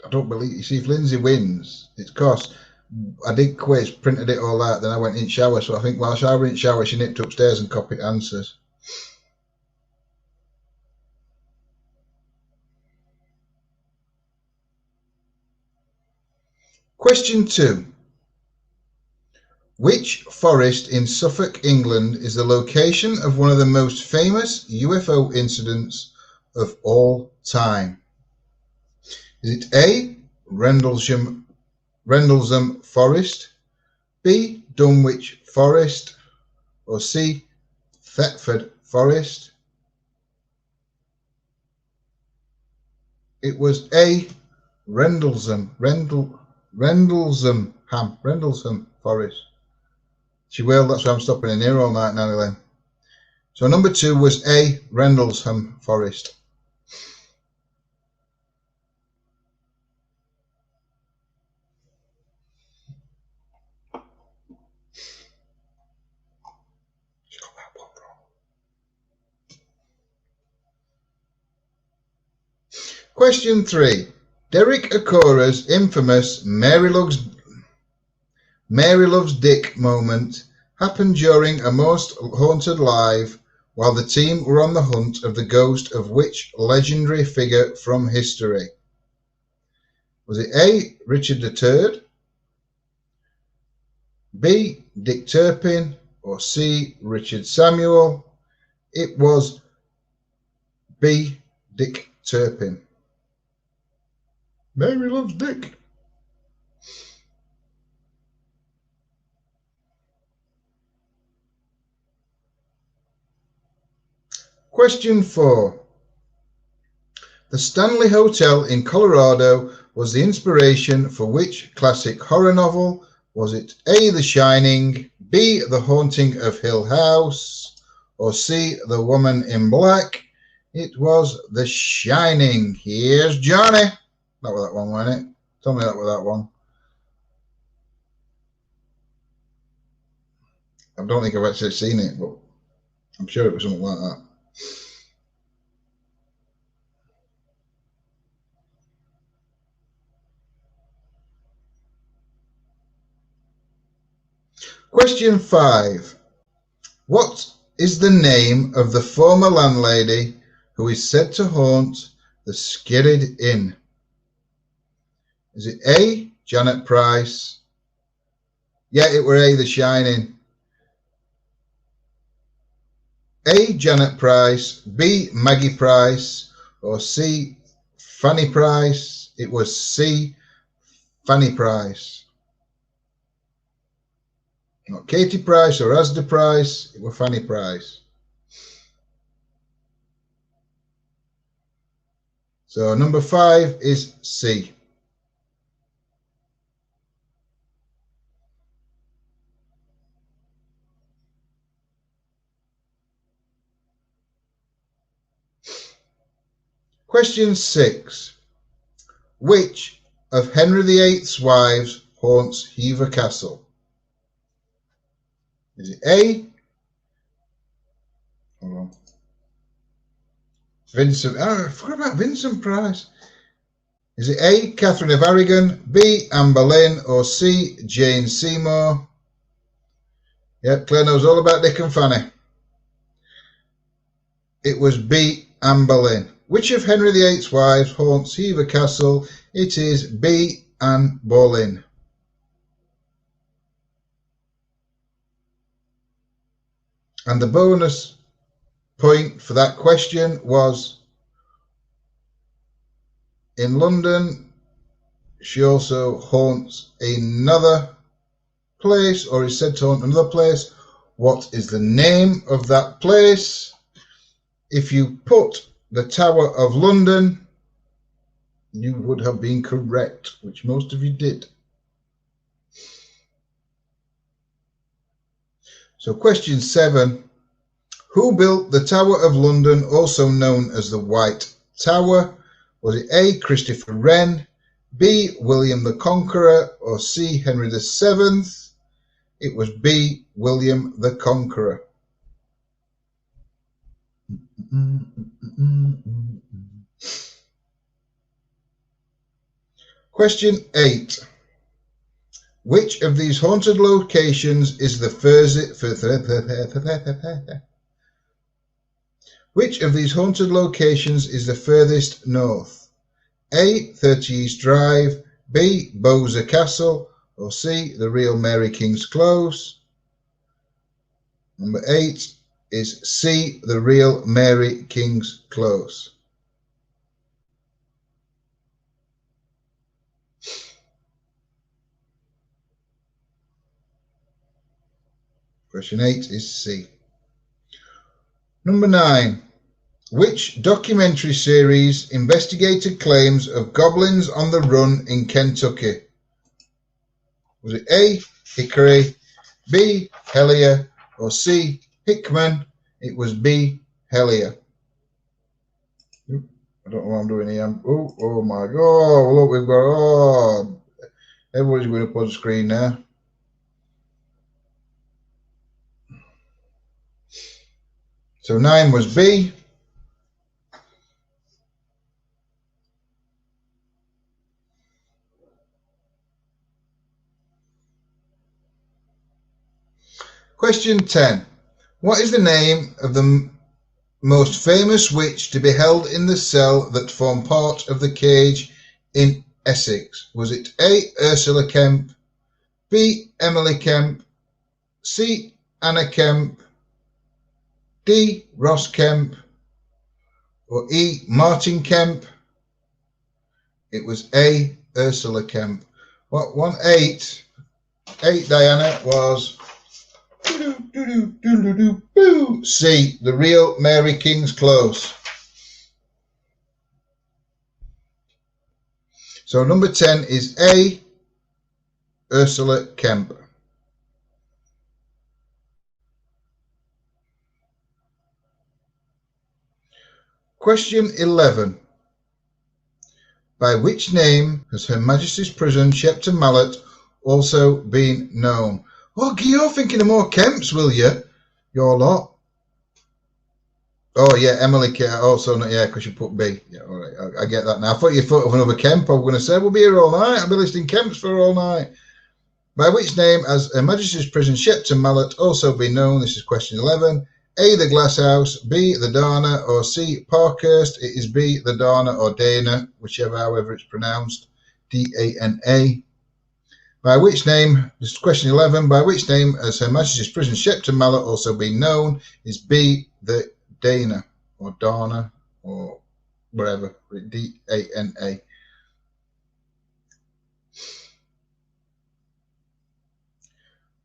I don't believe, you see, if Lindsay wins, it's because I did quiz, printed it all out, then I went in shower, so I think while I was in shower, she nipped upstairs and copied answers. Question 2. Which forest in Suffolk, England is the location of one of the most famous UFO incidents of all time? Is it A, Rendlesham Forest, B, Dunwich Forest, or C, Thetford Forest? It was A, Rendlesham Forest. She will, that's why I'm stopping in here all night now, Elaine. So number 2 was A, Rendlesham Forest. She got that one wrong. Question 3. Derek Acorah's infamous Mary Loves Dick moment happened during a most haunted live while the team were on the hunt of the ghost of which legendary figure from history? Was it A, Richard III, B, Dick Turpin, or C, Richard Samuel? It was B, Dick Turpin. Mary loves Dick. Question 4. The Stanley Hotel in Colorado was the inspiration for which classic horror novel? Was it A, The Shining, B, The Haunting of Hill House, or C, The Woman in Black? It was The Shining. Here's Johnny. That was that one, wasn't it? Tell me that was that one. I don't think I've actually seen it, but I'm sure it was something like that. Question 5. What is the name of the former landlady who is said to haunt the Skidded Inn? Is it A, Janet Price? Yeah, it were A, The Shining. A, Janet Price, B, Maggie Price, or C, Fanny Price? It was C, Fanny Price. Not Katie Price or Asda Price, it was Fanny Price. So number 5 is C. Question 6. Which of Henry VIII's wives haunts Hever Castle? Is it A? Hold on. Vincent. Oh, I forgot about Vincent Price. Is it A, Catherine of Aragon, B, Anne Boleyn, or C, Jane Seymour? Yep, Claire knows all about Dick and Fanny. It was B, Anne Boleyn. Which of Henry VIII's wives haunts Hever Castle? It is B, Anne Boleyn. And the bonus point for that question was in London. She also haunts another place, or is said to haunt another place. What is the name of that place? If you put the Tower of London, you would have been correct, which most of you did. So question 7. Who built the Tower of London, also known as the White Tower? Was it A, Christopher Wren, B, William the Conqueror, or C, Henry VII? It was B, William the Conqueror. Question 8. Which of these haunted locations is the furthest? Which of these haunted locations is the furthest north? A, 30 East Drive, B, Bowser Castle, or C, the real Mary King's Close? Number 8 is C, the real Mary King's Close. Question 8 is C. Number 9. Which documentary series investigated claims of goblins on the run in Kentucky? Was it A, Hickory, B, Hellier, or C, Hickman? It was B, Hellier. I don't know what I'm doing here. Oh my God. Look, we've got, everybody's going up on the screen now. So 9 was B. Question 10. What is the name of the most famous witch to be held in the cell that formed part of the cage in Essex? Was it A, Ursula Kemp, B, Emily Kemp, C, Anna Kemp, D, Ross Kemp, or E, Martin Kemp? It was A, Ursula Kemp. What 8 Diana was C, the real Mary King's Close. So number 10 is A, Ursula Kemp. Question 11. By which name has Her Majesty's Prison, Shepton Mallet, also been known? Oh, you're thinking of more Kemps, will you? Your lot. Oh, yeah, Emily Kemp. Also, not, yeah, because you put B. Yeah, all right, I get that now. I thought you thought of another Kemp. I was going to say, we'll be here all night. I'll be listing Kemps for all night. By which name has Her Majesty's Prison, Shepton Mallet, also been known? This is question 11. A, the Glass House, B, the Dana, or C, Parkhurst? It is B, the Dana or Dana, however it's pronounced, D-A-N-A. By which name, this is question 11, by which name has Her Majesty's Prison, Shepton Mallet, also been known? Is B, the Dana, or Dana, or whatever, D-A-N-A.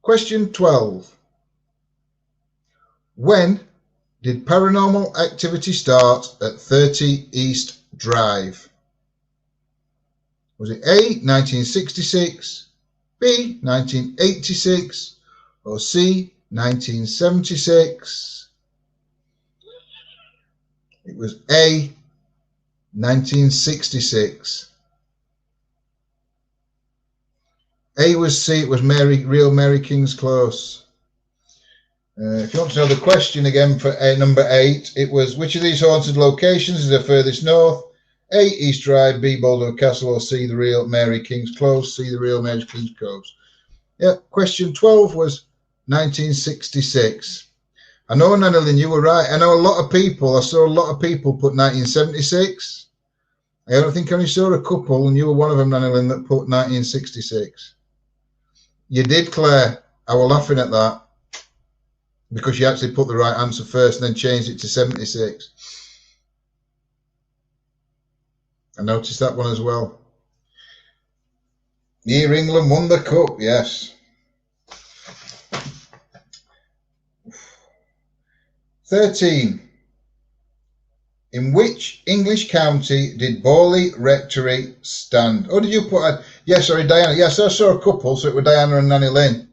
Question 12. When did Paranormal Activity start at 30 East Drive? Was it A, 1966, B, 1986, or C, 1976? It was A, 1966. A was C, it was Real Mary King's Close. If you want to know the question again for number 8, it was, which of these haunted locations is the furthest north? A, East Drive, B, Boulder Castle, or C, the Real Mary King's Close? C, the Real Mary King's Close. Yeah, question 12 was 1966. I know, Nanelin, you were right. I know I saw a lot of people put 1976. I don't think I only saw a couple, and you were one of them, Nanelin, that put 1966. You did, Claire. I was laughing at that, because you actually put the right answer first and then changed it to 76. I noticed that one as well. Year England won the cup, yes. 13. In which English county did Borley Rectory stand? Oh, did you put a... Yeah, sorry, Diana. Yes, I saw a couple, so it were Diana and Nanny Lynn.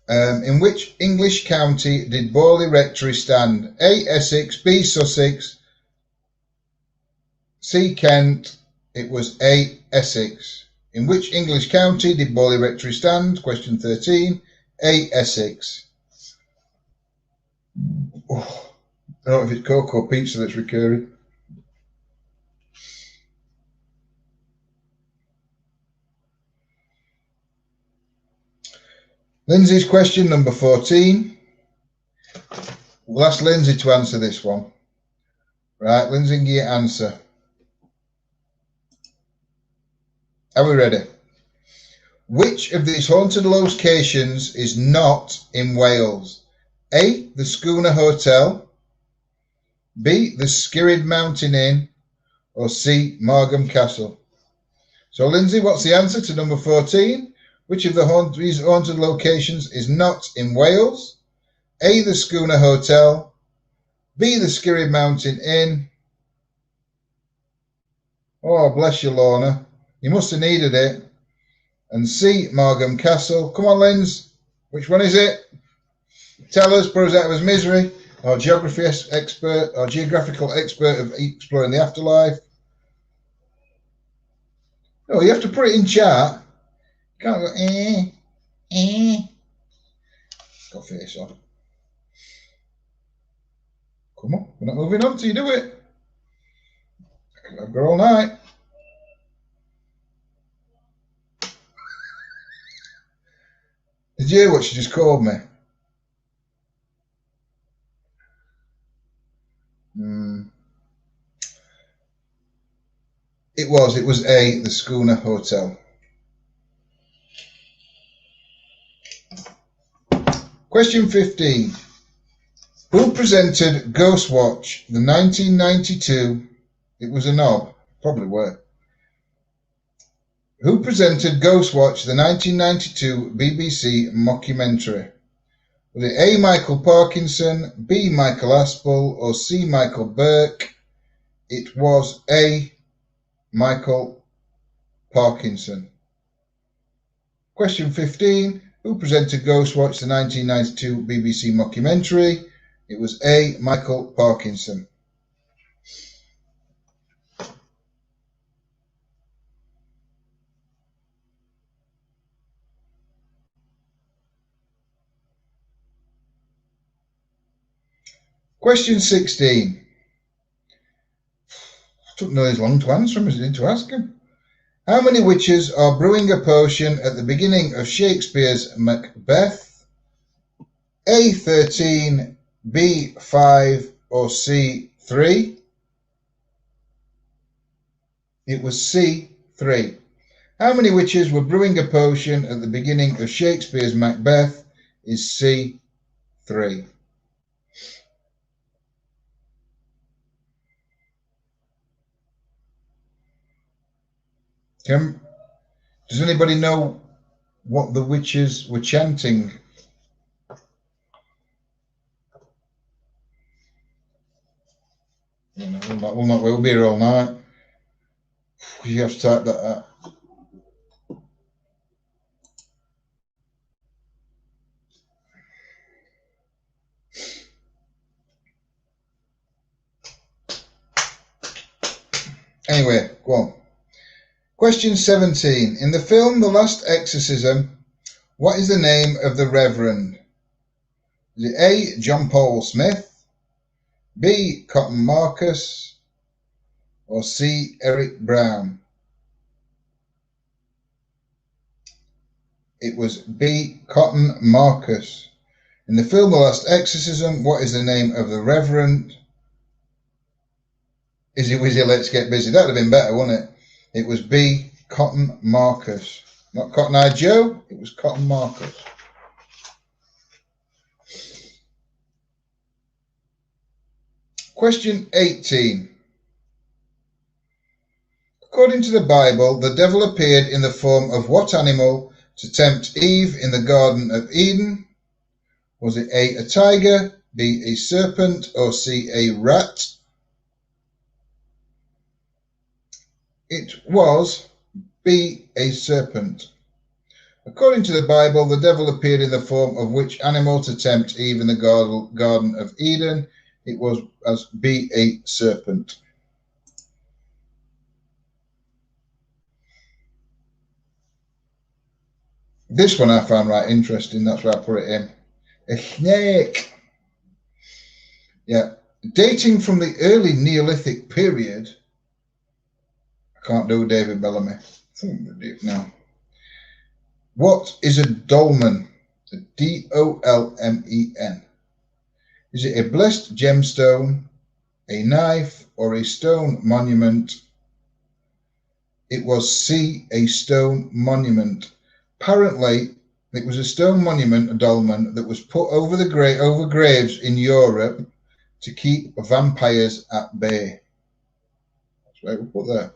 In which English county did Borley Rectory stand? A, Essex, B, Sussex, C, Kent. It was A, Essex. In which English county did Borley Rectory stand? Question 13. A, Essex. Oh, I don't know if it's Coke or pizza that's recurring. Lindsay's question, number 14. We'll ask Lindsay to answer this one. Right, Lindsay, give your answer. Are we ready? Which of these haunted locations is not in Wales? A, the Schooner Hotel, B, the Skidded Mountain Inn, or C, Margam Castle? So, Lindsay, what's the answer to number 14? Which of these haunted locations is not in Wales? A, the Schooner Hotel, B, the Skidded Mountain Inn. Oh, bless you, Lorna. You must have needed it. And C, Margam Castle. Come on, Linz. Which one is it? Tell us, put us out of his misery. Our geography expert, our geographical expert of exploring the afterlife. No, you have to put it in chat. You can't go, Got face on. Come on, we're not moving on till you do it. I've got all night. Did you hear what she just called me? It was A, the Schooner Hotel. Question 15. Who presented Ghostwatch, the 1992? It was a knob, probably were. Who presented Ghostwatch, the 1992 BBC mockumentary? Was it A, Michael Parkinson, B, Michael Aspel, or C, Michael Burke? It was A, Michael Parkinson. Question 15. Who presented Ghostwatch, the 1992 BBC mockumentary? It was A, Michael Parkinson. Question 16. Took nearly as long to answer him as it did to ask him. How many witches are brewing a potion at the beginning of Shakespeare's Macbeth? A, 13, B, 5, or C, 3? It was C, 3. How many witches were brewing a potion at the beginning of Shakespeare's Macbeth? Is C, 3. Does anybody know what the witches were chanting. You know, we'll be here all night. You have to type that out. Anyway, go on. Question 17. In the film The Last Exorcism, what is the name of the Reverend? Is it A. John Paul Smith, B. Cotton Marcus, or C. Eric Brown? It was B. Cotton Marcus. In the film The Last Exorcism, what is the name of the Reverend? Izzy Wizzy, Let's Get Busy. That would have been better, wouldn't it? It was B. Cotton Marcus. Not Cotton Eye Joe, it was Cotton Marcus. Question 18. According to the Bible, the devil appeared in the form of what animal to tempt Eve in the Garden of Eden? Was it A, a tiger, B, a serpent, or C, a rat? It was B, a serpent. According to the Bible, the devil appeared in the form of which animal to tempt Eve in the Garden of Eden? It was as B, a serpent. This one I found right interesting. That's why I put it in. A snake. Yeah. Dating from the early Neolithic period. I can't do David Bellamy. No. What is a dolmen? A D-O-L-M-E-N. Is it a blessed gemstone, a knife, or a stone monument? It was C, a stone monument. Apparently, it was a stone monument, a dolmen, that was put over over graves in Europe to keep vampires at bay. That's right, we'll put there.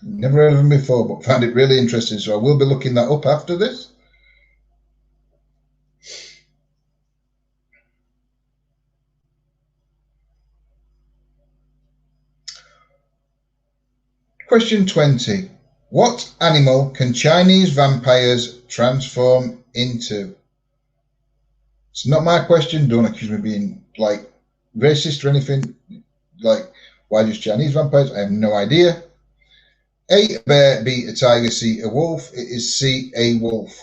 Never heard of them before, but found it really interesting, so I will be looking that up after this. Question 20. What animal can Chinese vampires transform into? It's not my question. Don't accuse me of being like racist or anything. Like, why just Chinese vampires? I have no idea. A, a bear, B, a tiger, C, a wolf. It is C, a wolf.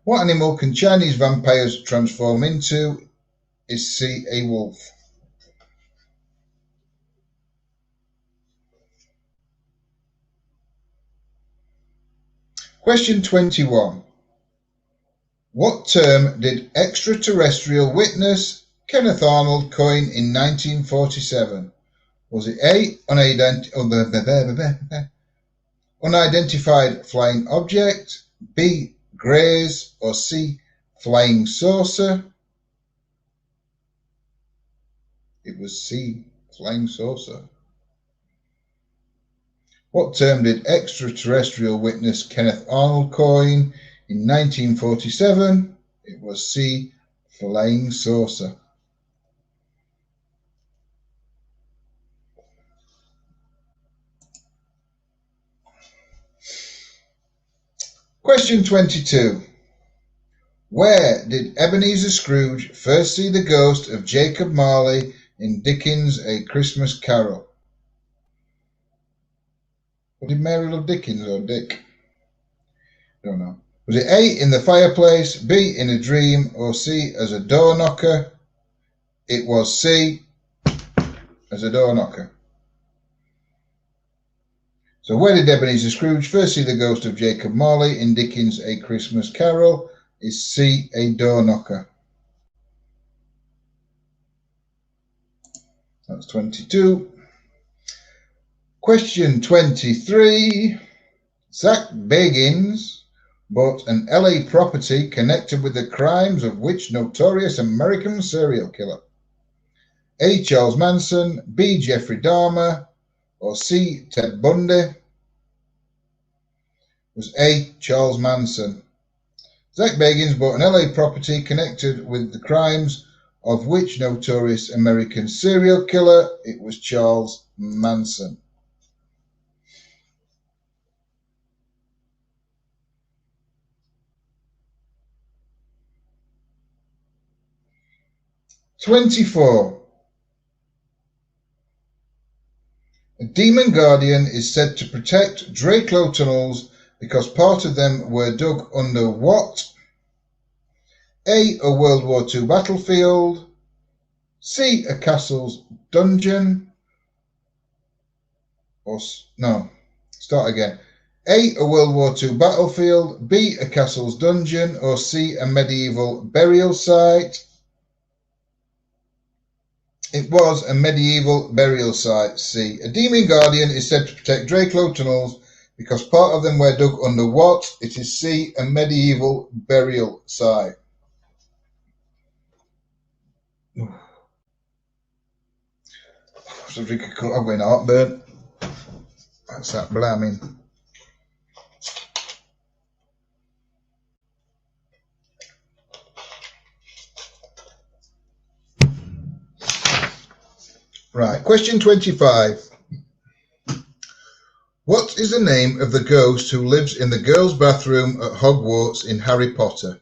What animal can Chinese vampires transform into? Is C, a wolf. Question 21. What term did extraterrestrial witness Kenneth Arnold coin in 1947? Was it A, unidentified flying object, B, grays, or C, flying saucer? It was C, flying saucer. What term did extraterrestrial witness Kenneth Arnold coin in 1947? It was C, flying saucer. Question 22. Where did Ebenezer Scrooge first see the ghost of Jacob Marley in Dickens' A Christmas Carol? What did Mary love, Dickens or Dick? Don't know. Was it A, in the fireplace, B, in a dream, or C, as a door knocker? It was C, as a door knocker. So where did Ebenezer Scrooge first see the ghost of Jacob Marley in Dickens' A Christmas Carol? Is C, a door knocker. That's 22. Question 23. Zach Bagans bought an LA property connected with the crimes of which notorious American serial killer? A. Charles Manson, B. Jeffrey Dahmer, or C. Ted Bundy? It was A. Charles Manson. Zach Bagans bought an LA property connected with the crimes of which notorious American serial killer? It was Charles Manson. '24. A demon guardian is said to protect Drakelow tunnels because part of them were dug under what? A. A World War II battlefield. C. A castle's dungeon. Or no, start again. A. A World War II battlefield. B. A castle's dungeon. Or C. A medieval burial site. It was a medieval burial site. C. A demon guardian is said to protect Drakelow tunnels because part of them were dug under what? It is C. A medieval burial site. So drink a cup. I'm going heartburn. That's that blaming. Right, question 25. What is the name of the ghost who lives in the girls' bathroom at Hogwarts in Harry Potter?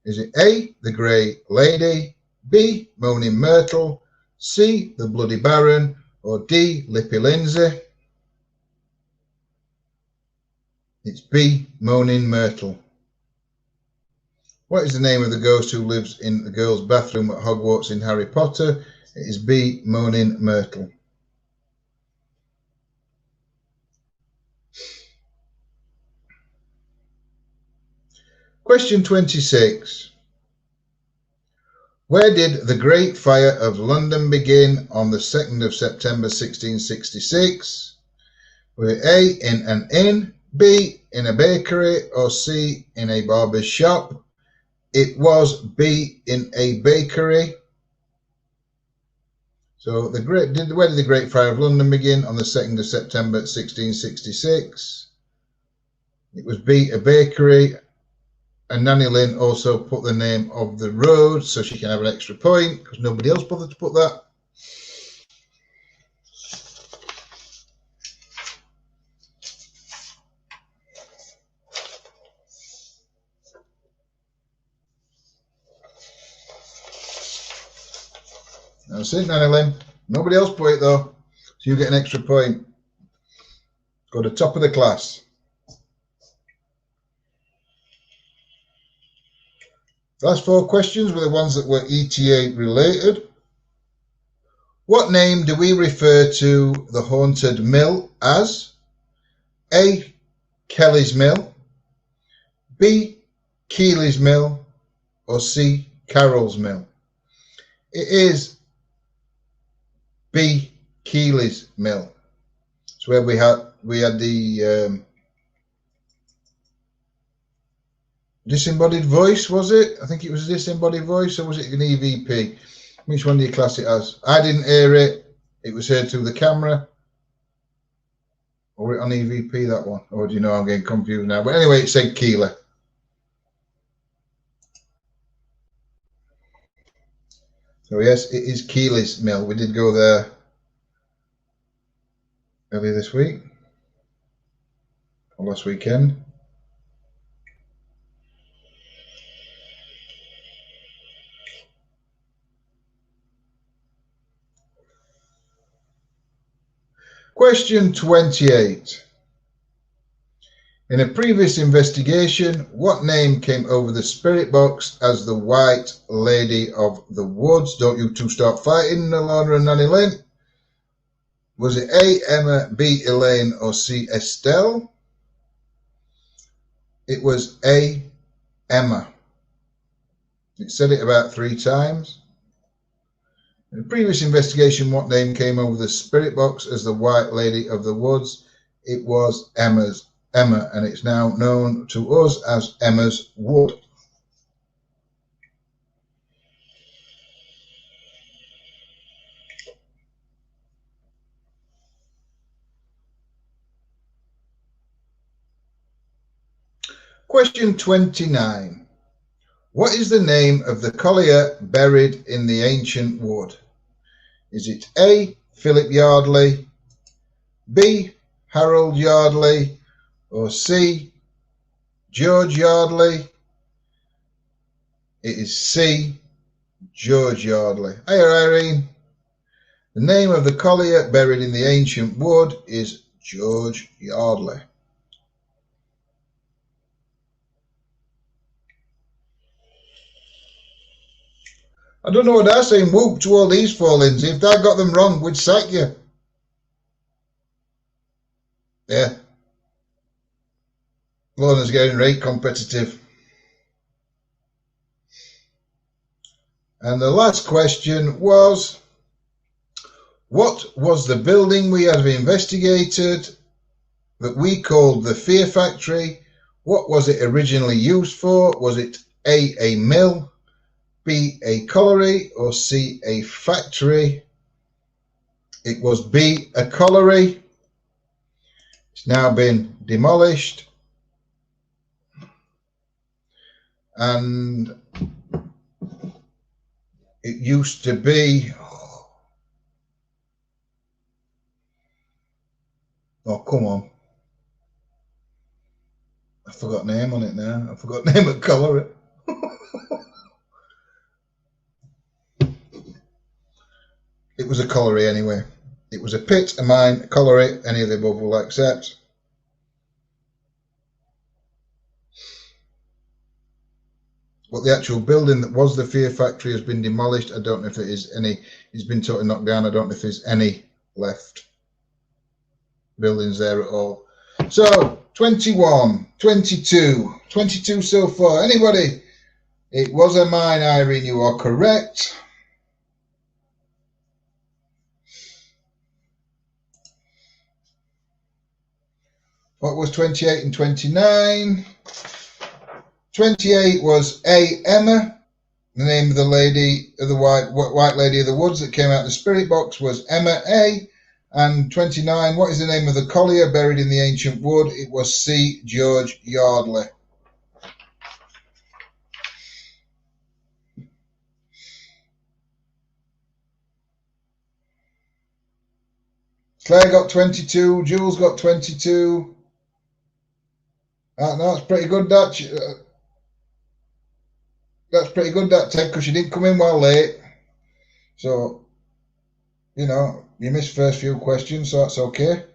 Is it A, the Grey Lady, B, Moaning Myrtle, C, the Bloody Baron, or D, Lippy Lindsay? It's B, Moaning Myrtle. What is the name of the ghost who lives in the girls' bathroom at Hogwarts in Harry Potter? It is B, Moaning Myrtle. Question 26. Where did the Great Fire of London begin on the 2nd of September 1666? Were it A, in an inn, B, in a bakery, or C, in a barber's shop? It was B, in a bakery. So where did the Great Fire of London begin on the 2nd of September 1666? It was B, a bakery. And Nanny Lynn also put the name of the road so she can have an extra point because nobody else bothered to put that. That's it, Nanny Lynn. Nobody else put it though, so you get an extra point. Go to top of the class. Last 4 questions were the ones that were ETA related. What name do we refer to the haunted mill as? A, Kelly's Mill, B, Keely's Mill, or C, Carol's Mill? It is B, Keely's Mill. It's where we had the disembodied voice, was it? I think it was a disembodied voice, or was it an EVP? Which one do you class it as? I didn't hear it. It was heard through the camera. Or it on EVP, that one? Or do you know, I'm getting confused now. But anyway, it said Keely. So yes, it is Keely's Mill. We did go there earlier this week. Or last weekend. Question 28. In a previous investigation, what name came over the spirit box as the White Lady of the Woods? Don't you two start fighting, Alana and Nanny Lynn. Was it A, Emma, B, Elaine, or C, Estelle? It was A, Emma. It said it about 3 times. In a previous investigation, what name came over the spirit box as the White Lady of the Woods? It was Emma, and it's now known to us as Emma's Wood. question 29. What is the name of the collier buried in the ancient wood? Is it A, Philip Yardley, B, Harold Yardley, or C, George Yardley? It is C, George Yardley. Hiya, Irene. The name of the collier buried in the ancient wood is George Yardley. I don't know what they're saying. Whoop to all these four, Lindsay. If I got them wrong, we'd sack you. Yeah. Lorna's getting rate competitive. And the last question was, what was the building we have investigated that we called the Fear Factory? What was it originally used for? Was it A mill, B, a colliery, or C, a factory? It was B, a colliery. It's now been demolished. And it used to be, oh, come on. I forgot the name on it now. I forgot the name of colliery. It was a colliery anyway. It was a pit, a mine, a colliery, any of the above will accept. But the actual building that was the Fear Factory has been demolished. I don't know if there is any. It's been totally knocked down. I don't know if there's any left buildings there at all. So 21, 22 so far. Anybody? It was a mine, Irene. You are correct. What was 28 and 29? 28 was A, Emma. The name of the lady, of the white lady of the woods that came out of the spirit box was Emma A. And 29, what is the name of the collier buried in the ancient wood? It was C, George Yardley. Claire got 22. Jules got 22. No, that's pretty good, that. That's pretty good, that, Ted, because you didn't come in well late. So, you know, you missed first few questions, so that's okay.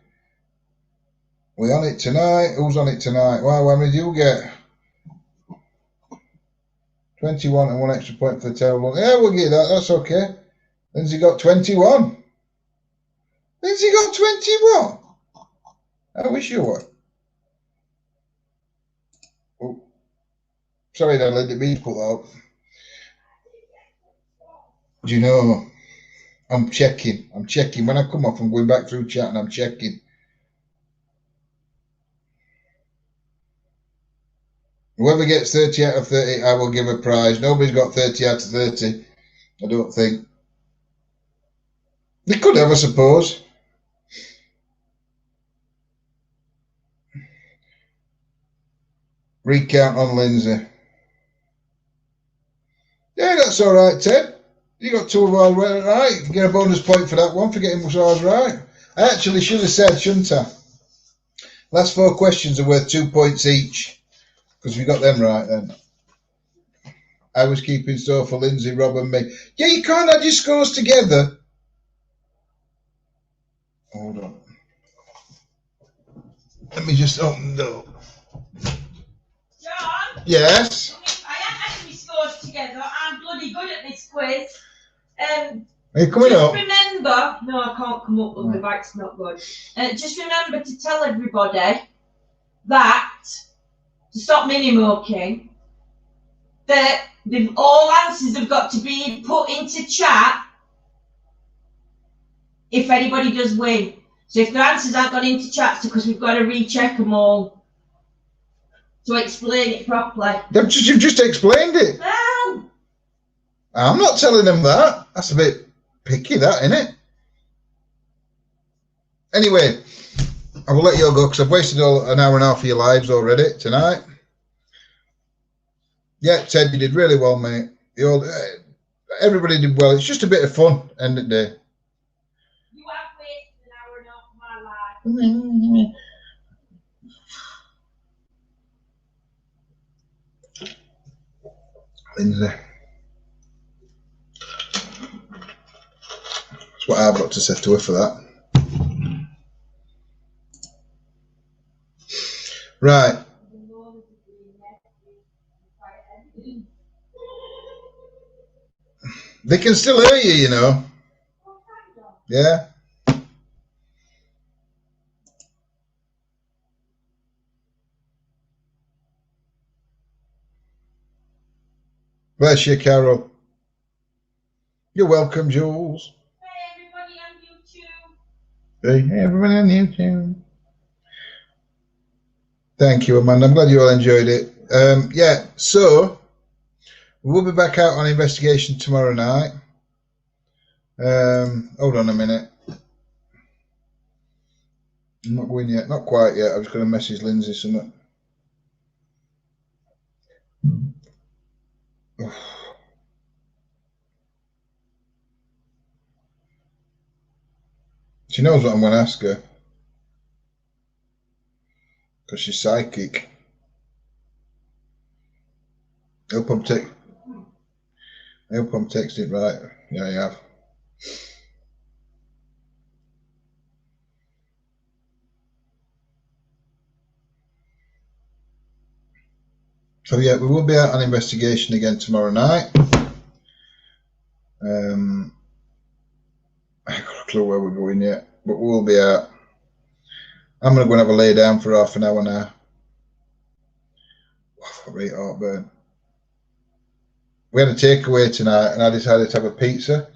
We on it tonight. Who's on it tonight? Well, how many did you get? 21 and 1 extra point for the table. Yeah, we'll get that. That's okay. Lindsay got 21. Lindsay got 21. I wish you were. Oh. Sorry, Dad, let me put that up. Do you know, I'm checking. When I come off, I'm going back through chat and I'm checking. Whoever gets 30 out of 30, I will give a prize. Nobody's got 30 out of 30, I don't think. They could have, I suppose. Recount on Lindsay. Yeah, that's all right, Ted. You got 2 of ours right. You can get a bonus point for that one for getting ours right. I actually should have said, shouldn't I? Last 4 questions are worth 2 points each because we got them right then. I was keeping score for Lindsay, Rob, and me. Yeah, you can't add your scores together. Hold on. Let me just open the door. John? Yes? I haven't added my scores together. I'm bloody good at this quiz. Are you coming up? Just remember, no, I can't come up, my back's not good. Just remember to tell everybody that, to stop mini-moking, that all answers have got to be put into chat if anybody does win. So if the answers aren't gone into chat, it's because we've got to recheck them all to explain it properly. You've just explained it. No. I'm not telling them that. That's a bit picky, that, isn't it? Anyway, I will let you all go because I've wasted an hour and a half of your lives already tonight. Yeah, Ted, you did really well, mate. Everybody did well. It's just a bit of fun, end of the day. You have wasted an hour and a half of my life. Lindsay. That's what I've got to say to her for that. Right. They can still hear you, you know. Yeah. Bless you, Carol. You're welcome, Jules. Hey, everybody on YouTube. Hey, everybody on YouTube. Thank you, Amanda. I'm glad you all enjoyed it. Yeah, so we'll be back out on investigation tomorrow night. Hold on a minute. I'm not going yet. Not quite yet. I was going to message Lindsay something. She knows what I'm going to ask her. Because she's psychic. I hope I'm texting right. Yeah, I have. So yeah, we will be out on investigation again tomorrow night. I haven't got a clue where we're going yet, but we'll be out. I'm going to go and have a lay down for half an hour now. I've got great heartburn. We had a takeaway tonight, and I decided to have a pizza.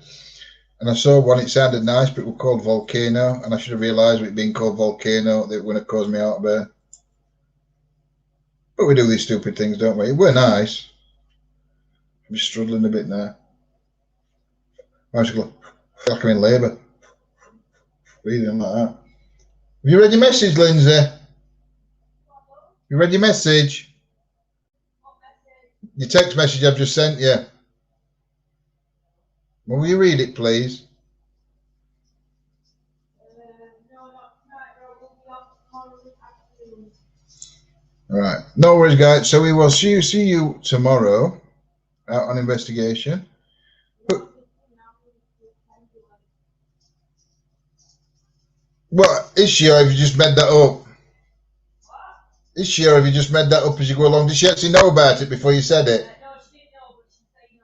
And I saw one, it sounded nice, but it was called Volcano, and I should have realised with it being called Volcano that it wouldn't have caused me heartburn. But we do these stupid things, don't we? It were nice. I'm just struggling a bit now. I feel like I'm in labour. Breathing like that. Have you read your message, Lindsay? You read your message? Your text message I've just sent you. Well, will you read it, please? All right. No worries, guys. So we will see you tomorrow out on investigation. What is she, or have you just made that up? Is she, or have you just made that up as you go along? Did she actually know about it before you said it? No, she didn't know, but she's saying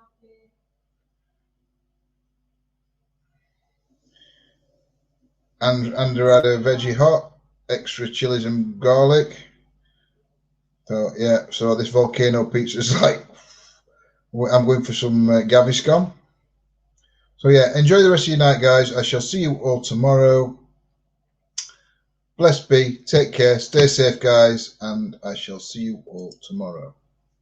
okay. And Andrew had a veggie hot, extra chilies and garlic. So yeah, so this volcano pizza is like, I'm going for some Gaviscon. So yeah, enjoy the rest of your night, guys. I shall see you all tomorrow. Blessed be, take care, stay safe, guys, and I shall see you all tomorrow.